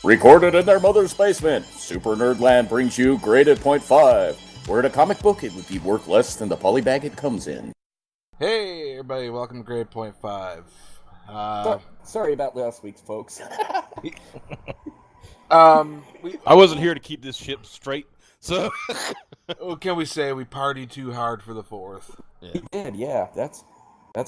Recorded in their mother's basement, Super Nerdland brings you Graded Point 5, where in a comic book it would be worth less than the polybag it comes in. Hey everybody, welcome to Grade Point 5. Sorry about last week's, folks. I wasn't here to keep this ship straight, so... What can we say? We partied too hard for the 4th. Yeah. We did, yeah. That's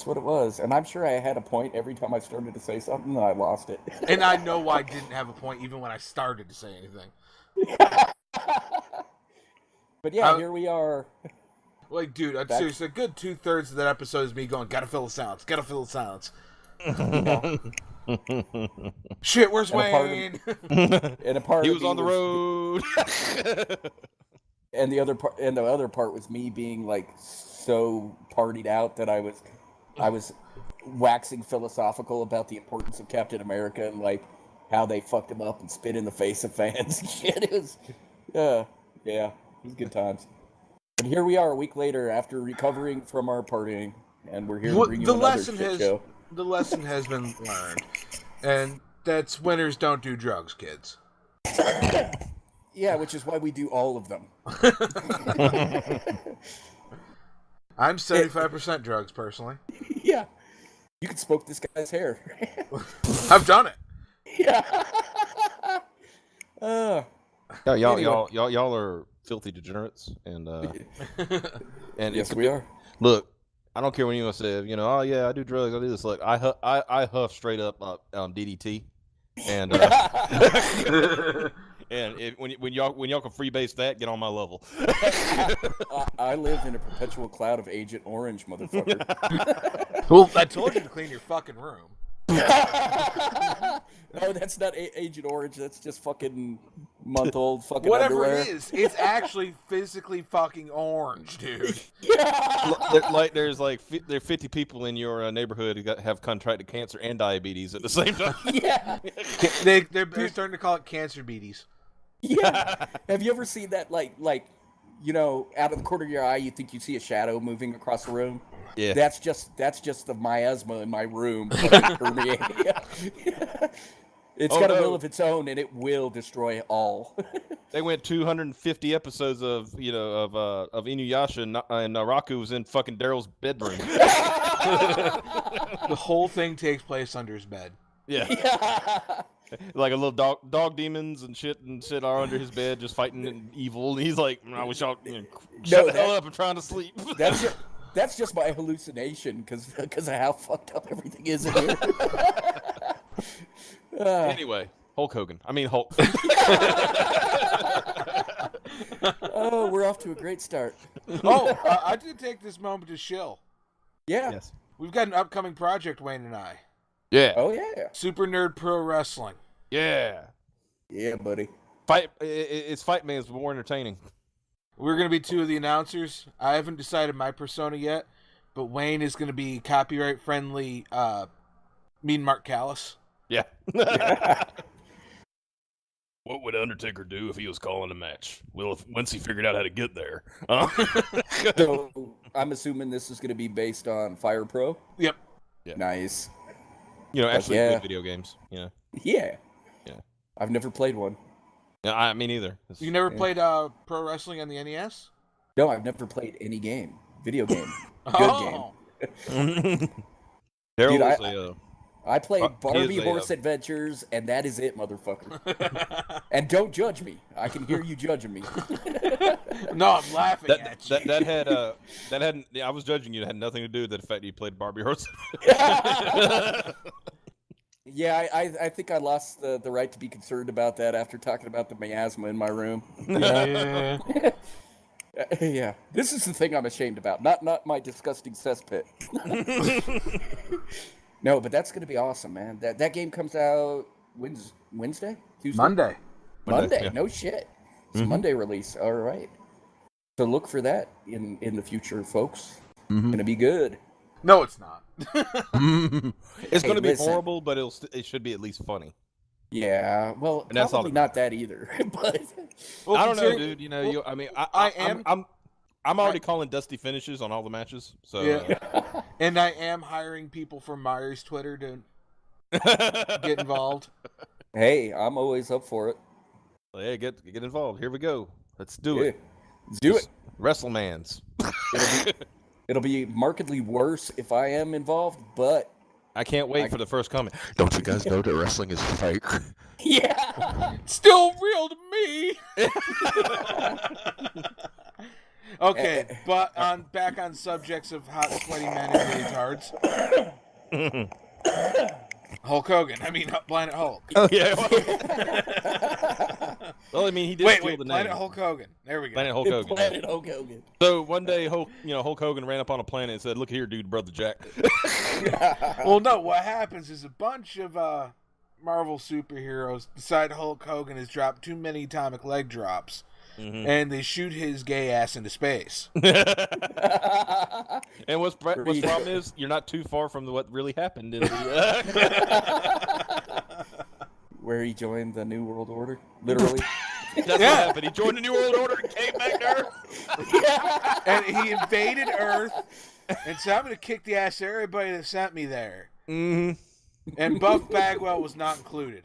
what it was. And I'm sure I had a point every time I started to say something, and I lost it. And I know I didn't have a point even when I started to say anything. But yeah, here we are. Like, dude, seriously, a good 2/3 of that episode is me going, gotta fill the silence, gotta fill the silence. Shit, where's Wayne? He was on the road. And the other part was me being like so partied out that I was waxing philosophical about the importance of Captain America and like how they fucked him up and spit in the face of fans and shit. It was it was good times. And here we are a week later after recovering from our partying, and we're here to bring you another shit show. The lesson has been learned, and that's winners don't do drugs, kids. Yeah, which is why we do all of them. I'm 75% drugs, personally. Yeah. You could smoke this guy's hair. I've done it. Yeah. Y'all are filthy degenerates, and yes, we are. Look, I don't care when you say, oh yeah, I do drugs, I do this. Look, I huff straight up DDT, and and when y'all can freebase that, get on my level. I live in a perpetual cloud of Agent Orange, motherfucker. Well, I told you to clean your fucking room. No, that's not Agent Orange. That's just fucking month-old fucking whatever underwear. It is, it's actually physically fucking orange, dude. Yeah. There's 50 people in your neighborhood who have contracted cancer and diabetes at the same time. Yeah. They're starting to call it cancer beaties. Yeah. Have you ever seen that, like, out of the corner of your eye, you think you see a shadow moving across the room? Yeah. That's just the miasma in my room. It's got a will of its own, and it will destroy all. They went 250 episodes of Inuyasha, and Naraku was in fucking Daryl's bedroom. The whole thing takes place under his bed. Yeah. Like a little dog demons and shit are under his bed just fighting evil, and he's like, I wish y'all shut the hell up, I'm trying to sleep. That's just my hallucination because of how fucked up everything is in here. Anyway, Hulk. Oh, we're off to a great start. I did take this moment to shill. Yeah. Yes. We've got an upcoming project, Wayne and I. Yeah. Oh, yeah. Super Nerd Pro Wrestling. Yeah. Yeah, buddy. It's Fight Man's more entertaining. We're going to be two of the announcers. I haven't decided my persona yet, but Wayne is going to be copyright-friendly Mean Mark Callis. Yeah. What would Undertaker do if he was calling a match? Well, once he figured out how to get there. So, I'm assuming this is going to be based on Fire Pro? Yep. Yeah. Nice. Actually good video games. Yeah. Yeah. I've never played one. Yeah, me neither. You never played pro wrestling on the NES? No, I've never played any game. Video game. Good game. Dude, I played Barbie Horse Adventures, and that is it, motherfucker. And don't judge me. I can hear you judging me. No, I'm laughing at you. That had I was judging you. It had nothing to do with the fact that you played Barbie Horse. Yeah, I think I lost the right to be concerned about that after talking about the miasma in my room. Yeah. Yeah, this is the thing I'm ashamed about, not my disgusting cesspit. No, but that's going to be awesome, man. That game comes out Wednesday? Tuesday? Monday. Yeah. No shit. It's a Monday release. All right. So look for that in the future, folks. Going to be good. No, it's not. It's going to be horrible, but it should be at least funny. Yeah, well, and that's probably not that either. But I don't know, dude. I'm already calling dusty finishes on all the matches. So yeah. And I am hiring people from Myers Twitter to get involved. Hey, I'm always up for it. Well, hey, get involved. Here we go. Let's do Yeah, it. let's do it. WrestleMans. It'll be markedly worse if I am involved, but I can't wait for the first comment. Don't you guys know that wrestling is fake? yeah. Still real to me. Okay, but back on subjects of hot, sweaty men and leotards. Hulk Hogan. I mean, Planet Hulk. Oh yeah. Well, I mean, he did steal the name. Planet Hulk Hogan. There we go. Planet Hulk Hogan. Planet Hulk Hogan. So one day, Hulk Hogan ran up on a planet and said, "Look here, dude, brother Jack." Well, no. What happens is a bunch of Marvel superheroes decide Hulk Hogan has dropped too many atomic leg drops, and they shoot his gay ass into space. And what's the problem is you're not too far from what really happened in the where he joined the New World Order, literally. That's what happened. He joined the New World Order and came back to Earth. And he invaded Earth and said, "I'm going to kick the ass of everybody that sent me there." Mm-hmm. And Buff Bagwell was not included.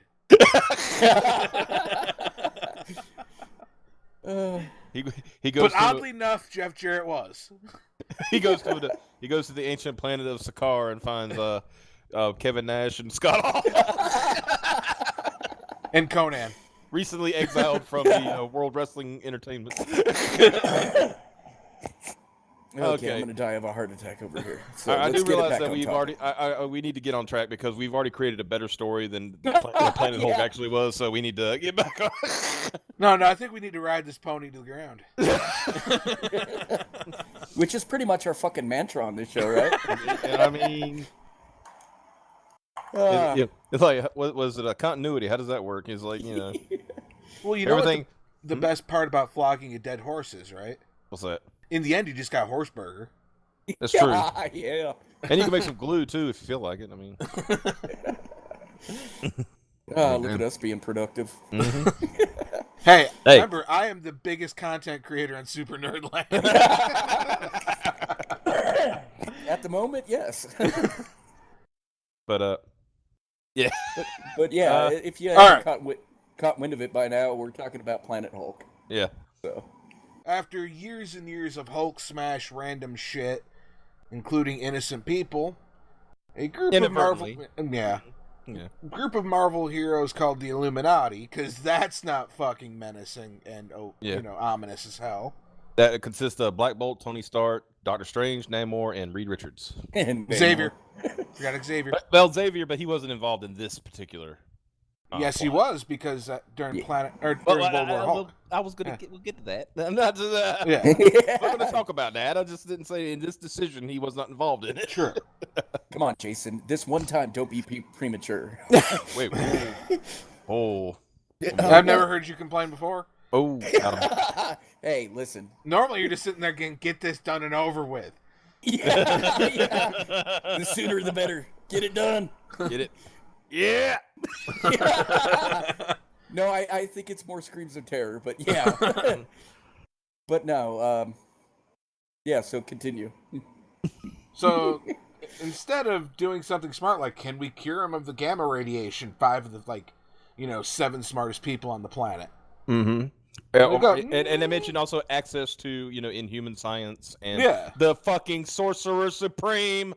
He goes. But oddly enough, Jeff Jarrett was. He goes to the ancient planet of Sakaar and finds Kevin Nash and Scott Hall. And Conan. Recently exiled from the World Wrestling Entertainment. Okay, I'm gonna die of a heart attack over here. So I do realize that we've topic. already. we need to get on track because we've already created a better story than Planet Hulk actually was. So we need to get back on. No, I think we need to ride this pony to the ground. Which is pretty much our fucking mantra on this show, right? I mean, it's like, what was it? A continuity? How does that work? It's like, Well, you know everything. what the best part about flogging a dead horse is, right? What's that? In the end, you just got horse burger. That's true. Yeah. And you can make some glue too if you feel like it. I mean, look at us being productive. Hey, remember, I am the biggest content creator on Super Nerdland. At the moment, yes. but yeah. But yeah, if you right. haven't caught wind of it by now, we're talking about Planet Hulk. Yeah. So. After years and years of Hulk smash random shit, including innocent people, a group of Marvel, group of Marvel heroes called the Illuminati, because that's not fucking menacing and ominous as hell. That consists of Black Bolt, Tony Stark, Doctor Strange, Namor, and Reed Richards. And Xavier. Forgot Xavier. Xavier, but he wasn't involved in this particular. Yes, he was, because during World War Hulk. I was gonna we'll get to that. I'm not just, Yeah. I'm gonna talk about that. I just didn't say in this decision he was not involved in it. Sure. Come on, Jason. This one time, don't be premature. Wait. Oh. I've never heard you complain before. Oh. Hey, listen. Normally, you're just sitting there getting, get this done and over with. Yeah. The sooner the better. Get it done. Get it. Yeah. No, I think it's more screams of terror, but yeah. But no, yeah, so continue. So instead of doing something smart like, can we cure him of the gamma radiation? 5 of the 7 smartest people on the planet. Mm-hmm. And they mentioned also access to inhuman science and the fucking Sorcerer Supreme.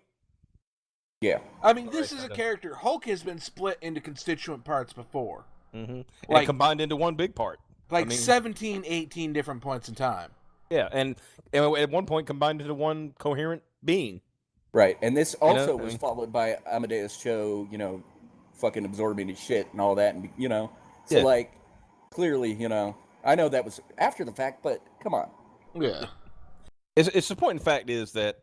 Yeah. I mean, this is a character. Hulk has been split into constituent parts before. Mm-hmm. And combined into one big part. 17, 18 different points in time. Yeah, and at one point combined into one coherent being. Right, and this also was followed by Amadeus Cho, fucking absorbing his shit and all that, and so clearly, I know that was after the fact, but come on. Yeah. It's the point in fact is that,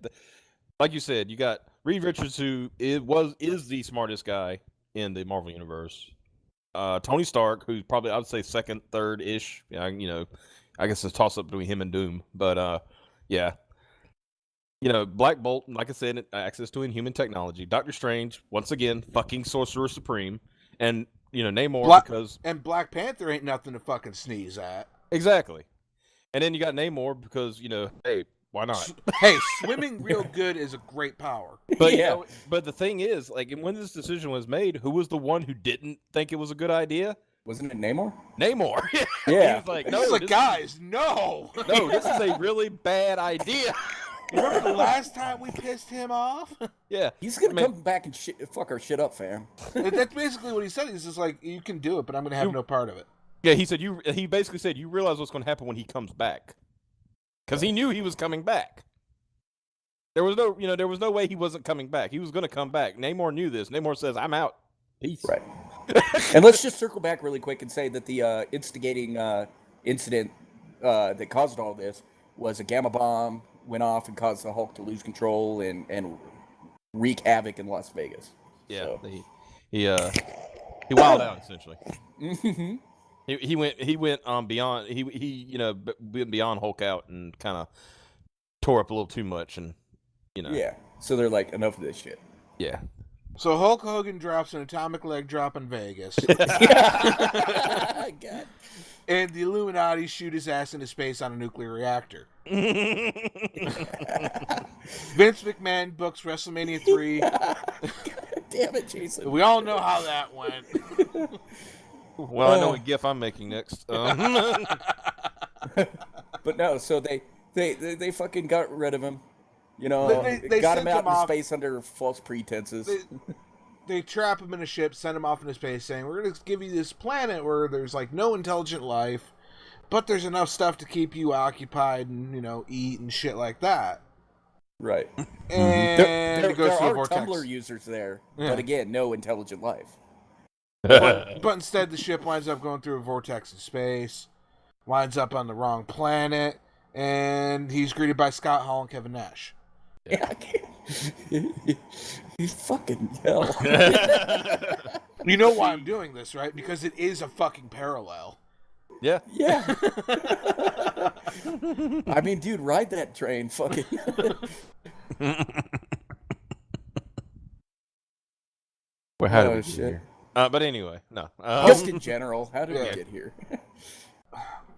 like you said, you got Reed Richards, who is the smartest guy in the Marvel Universe. Tony Stark, who's probably, I would say, second, third-ish. I guess it's a toss-up between him and Doom. But, yeah. Black Bolt, like I said, access to inhuman technology. Doctor Strange, once again, fucking Sorcerer Supreme. And, Namor, because... And Black Panther ain't nothing to fucking sneeze at. Exactly. And then you got Namor because, hey, why not? Hey, swimming real good is a great power. But yeah, but the thing is, like, when this decision was made, who was the one who didn't think it was a good idea? Wasn't it Namor? Namor. Yeah. He was like, No, no, guys, no. no, this is a really bad idea. Remember the last time we pissed him off? Yeah, He's gonna come back and fuck our shit up, fam. That's basically what he said. He's just like, you can do it, but I'm gonna have no part of it. Yeah, he said he basically said you realize what's going to happen when he comes back, because he knew he was coming back. There was no way he wasn't coming back. He was going to come back. Namor knew this. Namor says, "I'm out. Peace." Right. And let's just circle back really quick and say that the instigating incident that caused all this was a gamma bomb went off and caused the Hulk to lose control and wreak havoc in Las Vegas. Yeah, so. he wilded out essentially. Mm-hmm. He went beyond he went beyond Hulk out and kind of tore up a little too much, and Yeah. So they're like, enough of this shit. Yeah. So Hulk Hogan drops an atomic leg drop in Vegas. God. And the Illuminati shoot his ass into space on a nuclear reactor. Vince McMahon books WrestleMania 3. God damn it, Jason. We all know how that went. Well, I know what gif I'm making next. But no, so they fucking got rid of him. They got him out in space under false pretenses. They trap him in a ship, send him off into space, saying, we're going to give you this planet where there's, like, no intelligent life, but there's enough stuff to keep you occupied and, eat and shit like that. Right. And there it goes to a are vortex. Tumblr users there, but again, no intelligent life. But instead, the ship winds up going through a vortex in space, winds up on the wrong planet, and he's greeted by Scott Hall and Kevin Nash. Yeah, you fucking hell. You know why I'm doing this, right? Because it is a fucking parallel. Yeah. Yeah. I mean, dude, ride that train, fucking. Well, how did we get shit. here? But anyway, no. Just in general, how did we get here?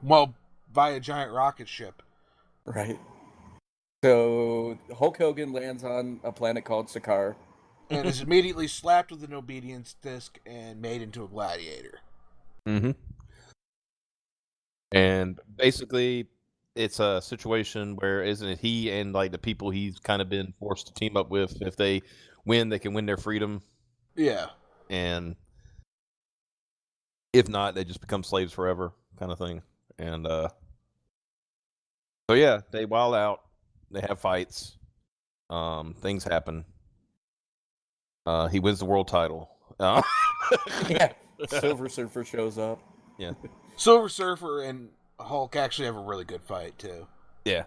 Well, via giant rocket ship. Right. So Hulk Hogan lands on a planet called Sakaar. And is immediately slapped with an obedience disc and made into a gladiator. Mm-hmm. And basically, it's a situation where, isn't it, he and like the people he's kind of been forced to team up with, if they win, they can win their freedom. Yeah. And if not, they just become slaves forever, kind of thing. And so yeah, they wild out. They have fights. Things happen. He wins the world title. Yeah. Silver Surfer shows up. Yeah. Silver Surfer and Hulk actually have a really good fight too. Yeah.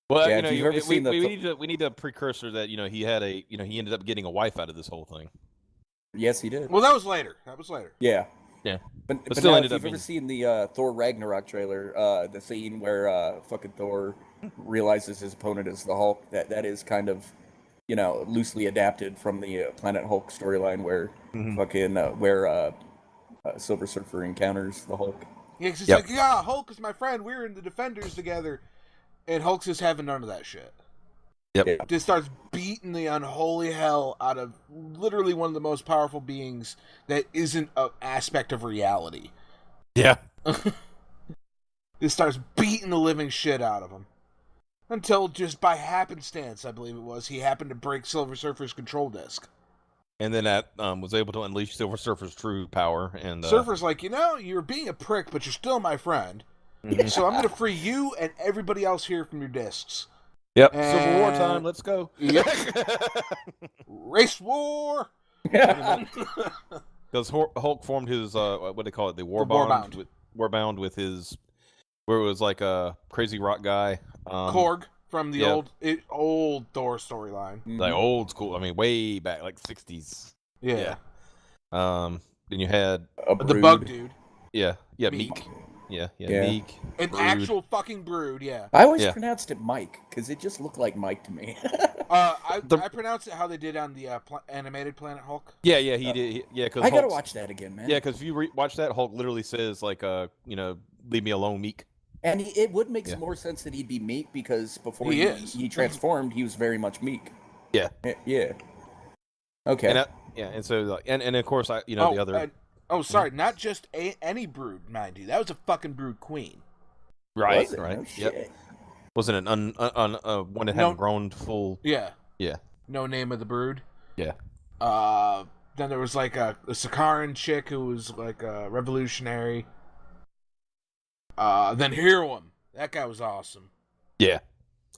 Well, Yeah, we need a precursor that he had he ended up getting a wife out of this whole thing. Yes, he did. Well, that was later. Yeah. Yeah. But still now, ended if up you've ever seen the Thor Ragnarok trailer, the scene where fucking Thor realizes his opponent is the Hulk, that is kind of, loosely adapted from the Planet Hulk storyline where Silver Surfer encounters the Hulk. Yeah, 'cause he's like, yeah, Hulk is my friend. We're in the Defenders together. And Hulk's just having none of that shit. Yep. Yeah. Just starts beating the unholy hell out of literally one of the most powerful beings that isn't an aspect of reality. Yeah. Just starts beating the living shit out of him. Until just by happenstance, I believe it was, he happened to break Silver Surfer's control disc. And then that was able to unleash Silver Surfer's true power. And Surfer's like, you're being a prick, but you're still my friend. Mm-hmm. So I'm going to free you and everybody else here from your discs. Yep. And... Civil War time. Let's go. Yep. Race war. Because Hulk formed his what do they call it? The Warbound with his, where it was like a crazy rock guy. Korg from the old Thor storyline. Like old school. I mean, way back, like 60s. Yeah. Then you had the bug dude. Yeah. Meek. Yeah. Meek. An Brood. Actual fucking Brood, yeah. I always pronounced it Mike, because it just looked like Mike to me. I pronounced it how they did on the animated Planet Hulk. Yeah, he did. Yeah, because I gotta watch that again, man. Yeah, because if you watch that, Hulk literally says, like, leave me alone, Meek. And it would make more sense that he'd be meek because before he transformed, he was very much meek. Yeah. Yeah. Okay. And so like, and of course the other. Sorry, not just any brood, mind you. That was a fucking brood queen. Right. Was it? Right. No shit. Yep. Wasn't it one that hadn't grown full? Yeah. Yeah. No name of the brood. Yeah. Then there was like a Sakaran chick who was like a revolutionary. Then Hiram. That guy was awesome. Yeah.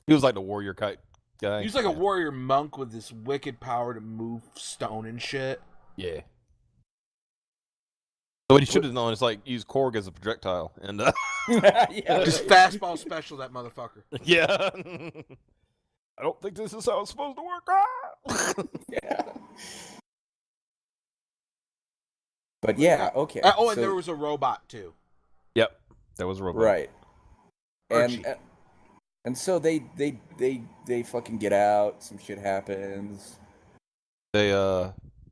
He was like the warrior guy. He was like a warrior monk with this wicked power to move stone and shit. Yeah. So what he should have known is like use Korg as a projectile and yeah, just fastball special that motherfucker. Yeah. I don't think this is how it's supposed to work. Yeah. But yeah, okay. And there was a robot too. Yep, there was a robot. Right. And so they fucking get out. Some shit happens. They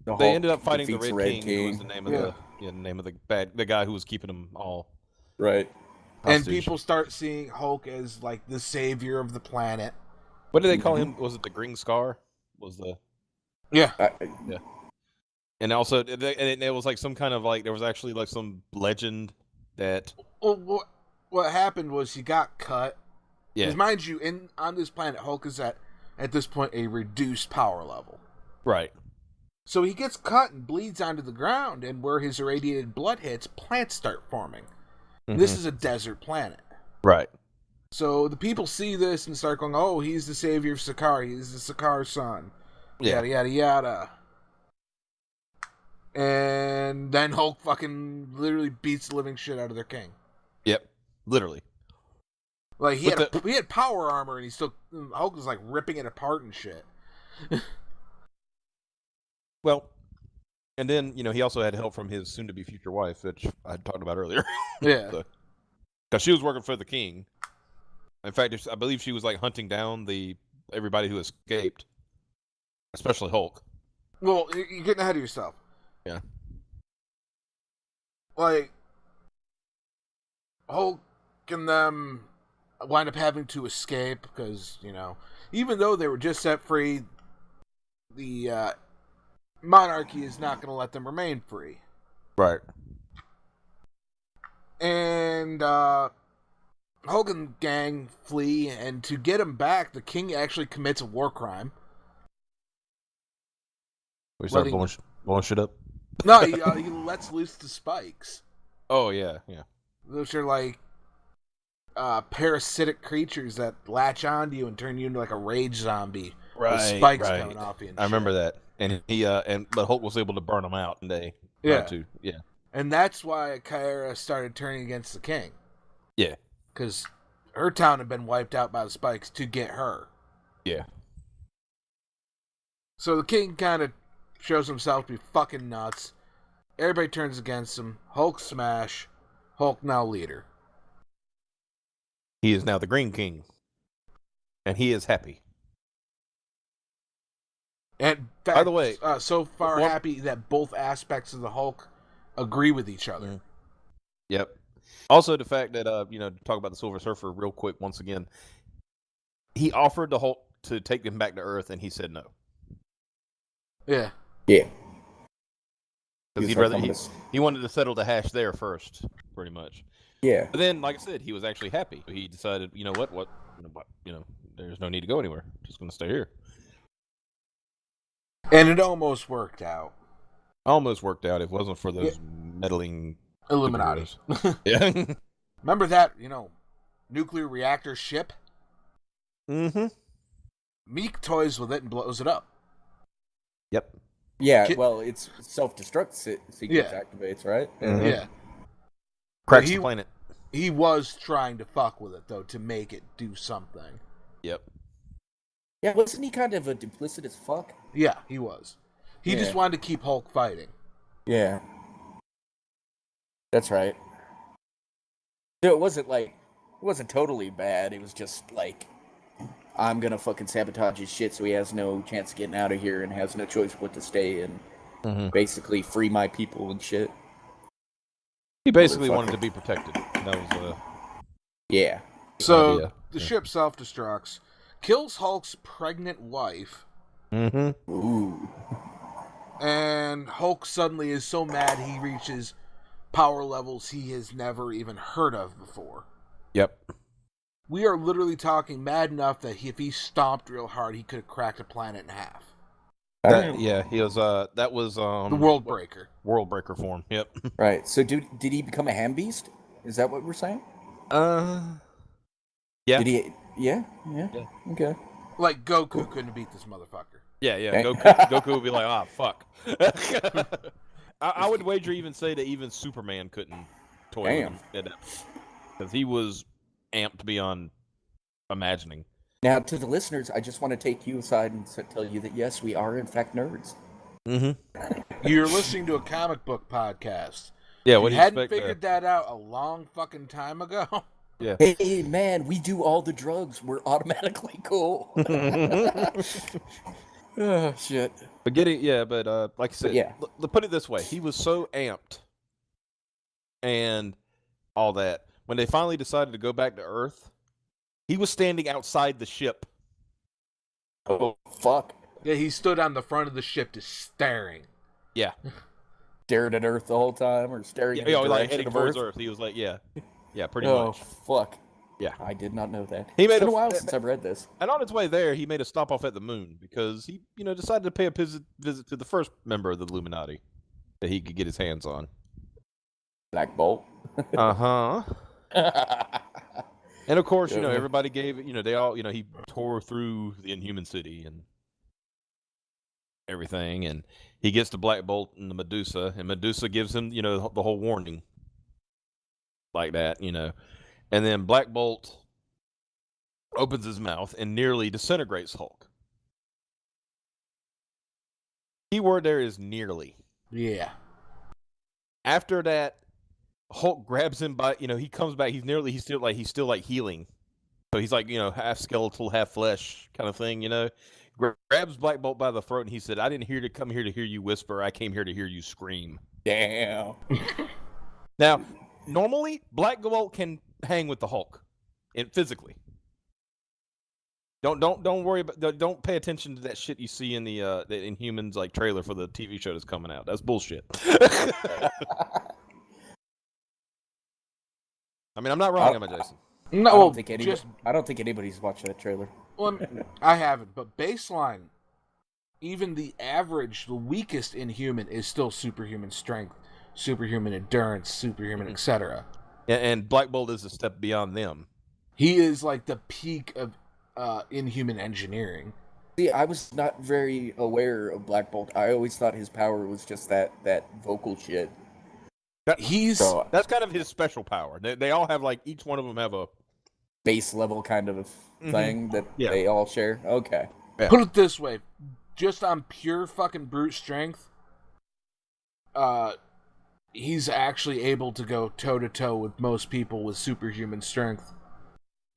ended up fighting the Red King. Who was the name of the name of the guy who was keeping them all. Right. Hostage. And people start seeing Hulk as like the savior of the planet. What did they call him? Was it the Green Scar? Yeah. Yeah. And also, it was like some kind of like there was actually like some legend that. Well, what happened was he got cut. Yeah. Because mind you, on this planet, Hulk is at this point a reduced power level. Right. So he gets cut and bleeds onto the ground, and where his irradiated blood hits, plants start forming. Mm-hmm. This is a desert planet. Right. So the people see this and start going, "Oh, he's the savior of Sakaar. He's the Sakaar son." Yeah. Yada yada yada. And then Hulk fucking literally beats the living shit out of their king. Yep. Literally. Like he had power armor, and Hulk was like ripping it apart and shit. Well, and then he also had help from his soon-to-be future wife, which I talked about earlier. Yeah, because she was working for the king. In fact, I believe she was like hunting down everybody who escaped, especially Hulk. Well, you're getting ahead of yourself. Yeah. Like Hulk and them wind up having to escape because even though they were just set free, the monarchy is not going to let them remain free. Right. And Hulk and gang flee, and to get him back, the king actually commits a war crime. We start blowing shit up? No, he lets loose the spikes. Oh, yeah. Those are like parasitic creatures that latch onto you and turn you into like a rage zombie. Right, with spikes coming off you and I remember that. And but Hulk was able to burn them out, and they tried to. Yeah. And that's why Kyra started turning against the king. Yeah. Because her town had been wiped out by the spikes to get her. Yeah. So the king kind of shows himself to be fucking nuts. Everybody turns against him. Hulk smash. Hulk now leader. He is now the Green King. And he is happy. And in fact, by the way, so far happy that both aspects of the Hulk agree with each other. Yep. Also, the fact that to talk about the Silver Surfer real quick once again, he offered the Hulk to take him back to Earth, and he said no. Yeah. Yeah. Because he wanted to settle the hash there first, pretty much. Yeah. But then, like I said, he was actually happy. He decided, there's no need to go anywhere. Just going to stay here. And it almost worked out. Almost worked out. It wasn't for those meddling Illuminati. Yeah. Remember that, nuclear reactor ship? Mm-hmm. Meek toys with it and blows it up. Yep. Yeah, well, it's self-destruct sequence activates, right? Mm-hmm. Yeah. Cracks the planet. He was trying to fuck with it, though, to make it do something. Yep. Yeah, wasn't he kind of a duplicitous fuck? Yeah, he was. He just wanted to keep Hulk fighting. Yeah. That's right. So it wasn't totally bad. It was just like, I'm gonna fucking sabotage his shit so he has no chance of getting out of here and has no choice but to stay and basically free my people and shit. He basically wanted to be protected. That was Yeah. So the ship self-destructs, kills Hulk's pregnant wife. Mm-hmm. Ooh. And Hulk suddenly is so mad he reaches power levels he has never even heard of before. Yep. We are literally talking mad enough that if he stomped real hard, he could have cracked a planet in half. He was. That was The World Breaker. World Breaker form. Yep. Right. So did he become a ham beast? Is that what we're saying? Yeah. Did he? Yeah. Okay. Like Goku couldn't beat this motherfucker. Yeah. Goku would be like, fuck. I would wager even say that even Superman couldn't toy with him because he was amped beyond imagining. Now, to the listeners, I just want to take you aside and tell you that yes, we are in fact nerds. Mm-hmm. You're listening to a comic book podcast. Yeah, what you do you hadn't expect? Figured that out a long fucking time ago. Yeah. Hey, man, we do all the drugs. We're automatically cool. Oh, shit. But like I said, put it this way: he was so amped, and all that when they finally decided to go back to Earth, he was standing outside the ship. Oh, fuck. Yeah, he stood on the front of the ship just staring. Yeah. Stared at Earth the whole time, or staring in the direction like heading of towards Earth? Earth. He was like, yeah, pretty Oh, much. fuck. Yeah. I did not know that. He made it's been a while since I've read this. And on his way there, he made a stop off at the moon because he, decided to pay a visit to the first member of the Illuminati that he could get his hands on. Black Bolt. Uh-huh. And of course, everybody gave it, they all, he tore through the Inhuman City and everything, and he gets to Black Bolt and the Medusa, and Medusa gives him, the whole warning like that, and then Black Bolt opens his mouth and nearly disintegrates Hulk. Keyword there is nearly. Yeah. After that, Hulk grabs him by, he comes back. He's still like healing. So he's like, half skeletal, half flesh kind of thing, Grabs Black Bolt by the throat and he said, "I didn't come here to hear you whisper. I came here to hear you scream." Damn. Now, normally, Black Bolt can hang with the Hulk, physically. Don't worry about. Don't pay attention to that shit you see in the Inhumans like trailer for the TV show that's coming out. That's bullshit. I mean, I'm not wrong, am I, Jason? No, I don't think anybody's watched that trailer. Well, I haven't, but baseline, even the average, the weakest Inhuman is still superhuman strength, superhuman endurance, superhuman, etc. And Black Bolt is a step beyond them. He is like the peak of Inhuman engineering. See, I was not very aware of Black Bolt. I always thought his power was just that vocal shit. That's kind of his special power. They all have each one of them have a base level kind of thing that they all share. Okay. Yeah. Put it this way, just on pure fucking brute strength, he's actually able to go toe to toe with most people with superhuman strength.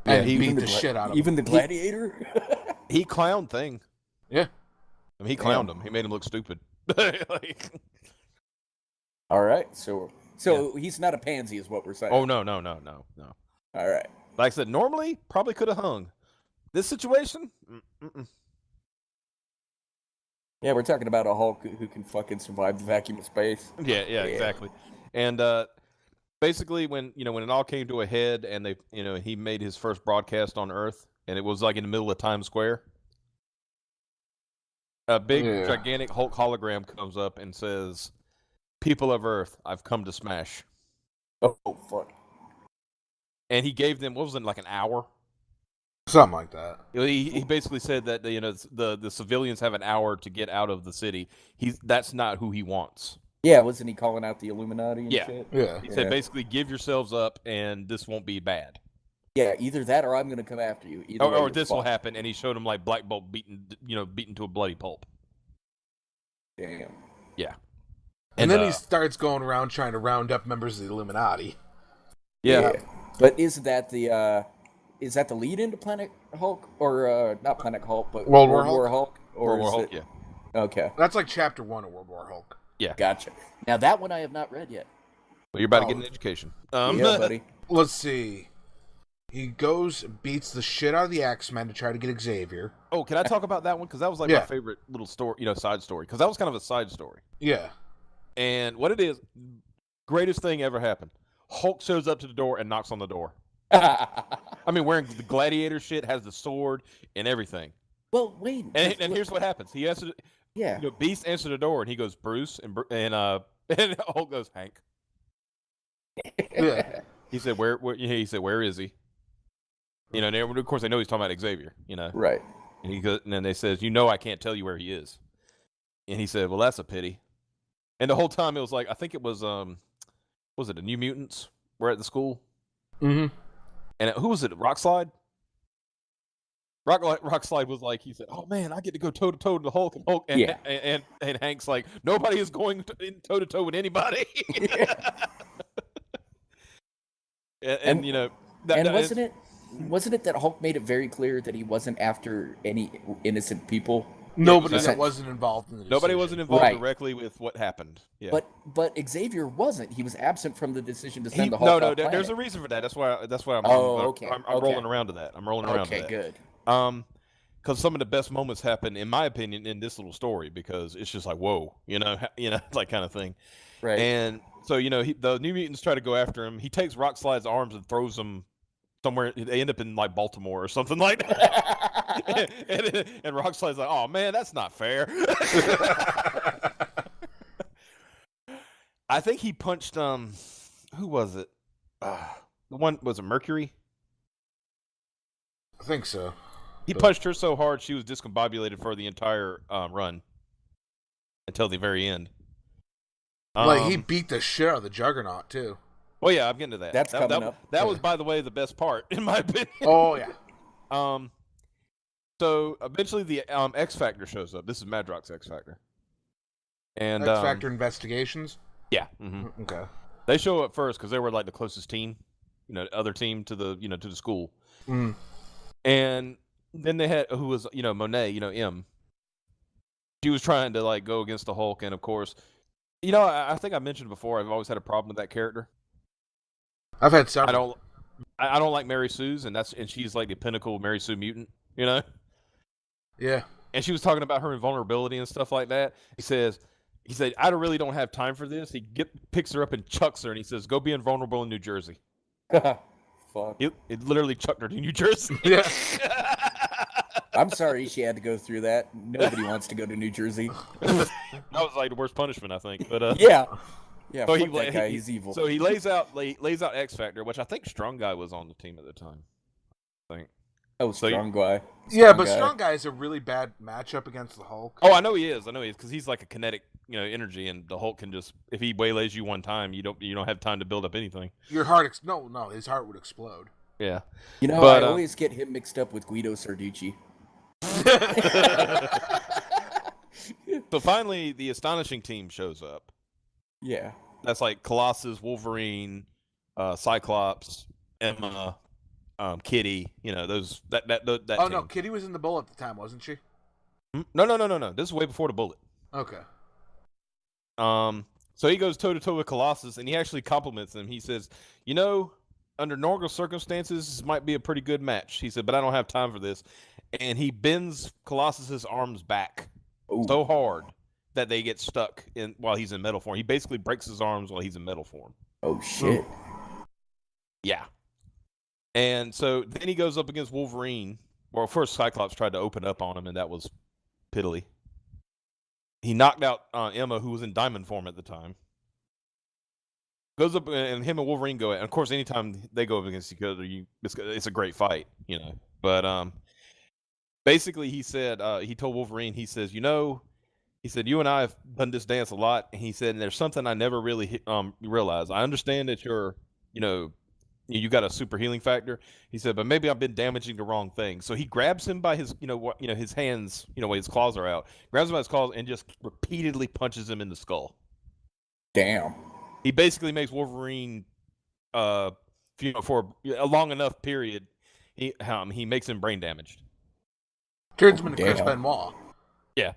And he beat the shit out of even the Gladiator. He clowned Thing. Yeah. I mean, he clowned him. He made him look stupid. All right, so he's not a pansy, is what we're saying. Oh no. All right. Like I said, normally probably could have hung. This situation, yeah, we're talking about a Hulk who can fucking survive the vacuum of space. Yeah, exactly. And basically, when it all came to a head, and they, he made his first broadcast on Earth, and it was like in the middle of Times Square. A big, gigantic Hulk hologram comes up and says, "People of Earth, I've come to smash." Oh, fuck. And he gave them, what was it, like an hour? Something like that. He basically said that the civilians have an hour to get out of the city. That's not who he wants. Yeah, wasn't he calling out the Illuminati and shit? Yeah. He said basically, give yourselves up and this won't be bad. Yeah, either that or I'm going to come after you. Or this will happen, and he showed him like Black Bolt beaten to a bloody pulp. Damn. Yeah. And then he starts going around trying to round up members of the Illuminati. Yeah. But is that the lead into Planet Hulk? Or not Planet Hulk, but World War Hulk? World War Hulk, yeah. Okay. That's like chapter 1 of World War Hulk. Yeah. Gotcha. Now that one I have not read yet. Well, you're about to get an education. Yeah, buddy. Let's see. He goes, beats the shit out of the X-Men to try to get Xavier. Oh, can I talk about that one? Because that was like my favorite little story, side story. Because that was kind of a side story. Yeah. And what it is, greatest thing ever happened. Hulk shows up to the door and knocks on the door. I mean, wearing the gladiator shit, has the sword and everything. Well, wait. And here's what happens. He answered. Yeah. Beast answered the door and he goes, Bruce, and Hulk goes, Hank. Yeah. He said, where is he? And of course they know he's talking about Xavier, Right. And he goes, and then they says, I can't tell you where he is. And he said, well, that's a pity. And the whole time it was like, I think it was the New Mutants were at the school? Mm-hmm. And who was it? Rockslide? Rockslide was like, he said, oh man, I get to go toe to toe with the Hulk, and Hank's like, nobody is going toe to toe with anybody. and wasn't it that Hulk made it very clear that he wasn't after any innocent people? Nobody that wasn't involved in the decision. Nobody wasn't involved directly with what happened. Yeah. But Xavier wasn't. He was absent from the decision to send the Hulk. No, there's a reason for that. That's why I'm rolling around to that. I'm rolling around to that. Okay, good. Because some of the best moments happen, in my opinion, in this little story, because it's just like, whoa, like kind of thing. Right. And so, the New Mutants try to go after him. He takes Rockslide's arms and throws them somewhere. They end up in like Baltimore or something like that. and Rockslide's like, oh man, that's not fair. I think he punched who was it? The one, was it Mercury? I think so. He punched her so hard she was discombobulated for the entire run until the very end. He beat the shit out of the Juggernaut too. Well, yeah, I'm getting to that. That's coming up. That was, by the way, the best part, in my opinion. Oh, yeah. So eventually the X Factor shows up. This is Madrox's X Factor. And X Factor Investigations? Yeah. Mm-hmm. Okay. They show up first because they were like the closest team, other team to the, to the school. Mm. And then they had, who was, Monet, M. She was trying to like go against the Hulk, and of course, I think I mentioned before, I've always had a problem with that character. I've had several. I don't like Mary Sue's, and she's like the pinnacle Mary Sue mutant, Yeah. And she was talking about her invulnerability and stuff like that. He said, I really don't have time for this. He picks her up and chucks her, and he says, go be invulnerable in New Jersey. Fuck. It literally chucked her to New Jersey. Yeah. I'm sorry she had to go through that. Nobody wants to go to New Jersey. That was like the worst punishment, I think. But yeah. Yeah, so that guy, he's evil. So he lays out X Factor, which I think Strong Guy was on the team at the time. I think. Oh, Strong Guy. Strong Guy is a really bad matchup against the Hulk. Oh, I know he is, because he's like a kinetic, energy, and the Hulk can just, if he waylays you one time, you don't have time to build up anything. Your heart, his heart would explode. Yeah. I always get him mixed up with Guido Sarducci. So finally, the Astonishing Team shows up. Yeah. That's like Colossus, Wolverine, Cyclops, Emma, Kitty. That Oh team. no, Kitty was in the Bullet at the time, wasn't she? No. This is way before the Bullet. Okay. So he goes toe to toe with Colossus, and he actually compliments him. He says, under normal circumstances, this might be a pretty good match. He said, but I don't have time for this. And he bends Colossus's arms back so hard that they get stuck while he's in metal form. He basically breaks his arms while he's in metal form. Oh, shit. Yeah. And so then he goes up against Wolverine. Well, first Cyclops tried to open up on him, and that was piddly. He knocked out Emma, who was in diamond form at the time. Goes up, and him and Wolverine go at. And of course, anytime they go up against each other, it's a great fight, But basically, he said, he told Wolverine, he says, he said, you and I have done this dance a lot. And he said, and there's something I never really realized. I understand that you're, you got a super healing factor. He said, but maybe I've been damaging the wrong thing. So he grabs him by his, his hands, where his claws are out, grabs him by his claws and just repeatedly punches him in the skull. Damn. He basically makes Wolverine, for a long enough period, he makes him brain damaged. Turns him into Chris Benoit. Yeah.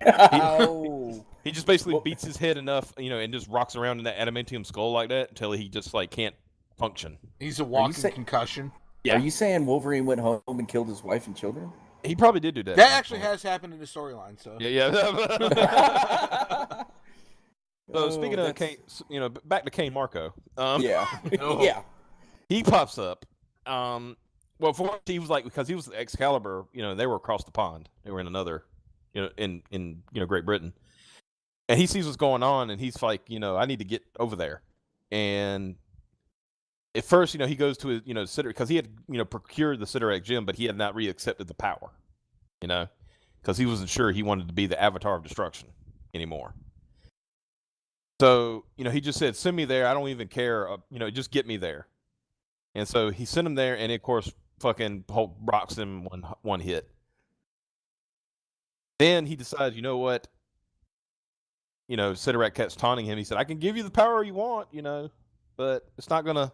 He just basically beats his head enough, and just rocks around in that adamantium skull like that until he just can't function. He's a walking concussion. Yeah. Are you saying Wolverine went home and killed his wife and children? He probably did do that. That actually has happened in the storyline. So Yeah. So speaking of Kane, back to Kane Marco. Yeah. Oh. Yeah. He pops up. Well, for one, he was like, because he was Excalibur, they were across the pond. They were in another, in Great Britain. And he sees what's going on, and he's like, I need to get over there. And at first, he goes to his, Sitter, because he had, procured the Sidorak gem, but he had not re-accepted the power, because he wasn't sure he wanted to be the Avatar of Destruction anymore. So, he just said, send me there. I don't even care. Just get me there. And so he sent him there, and of course, fucking Hulk rocks him one hit. Then he decides, you know what? Sidorak kept taunting him. He said, I can give you the power you want, but it's not gonna,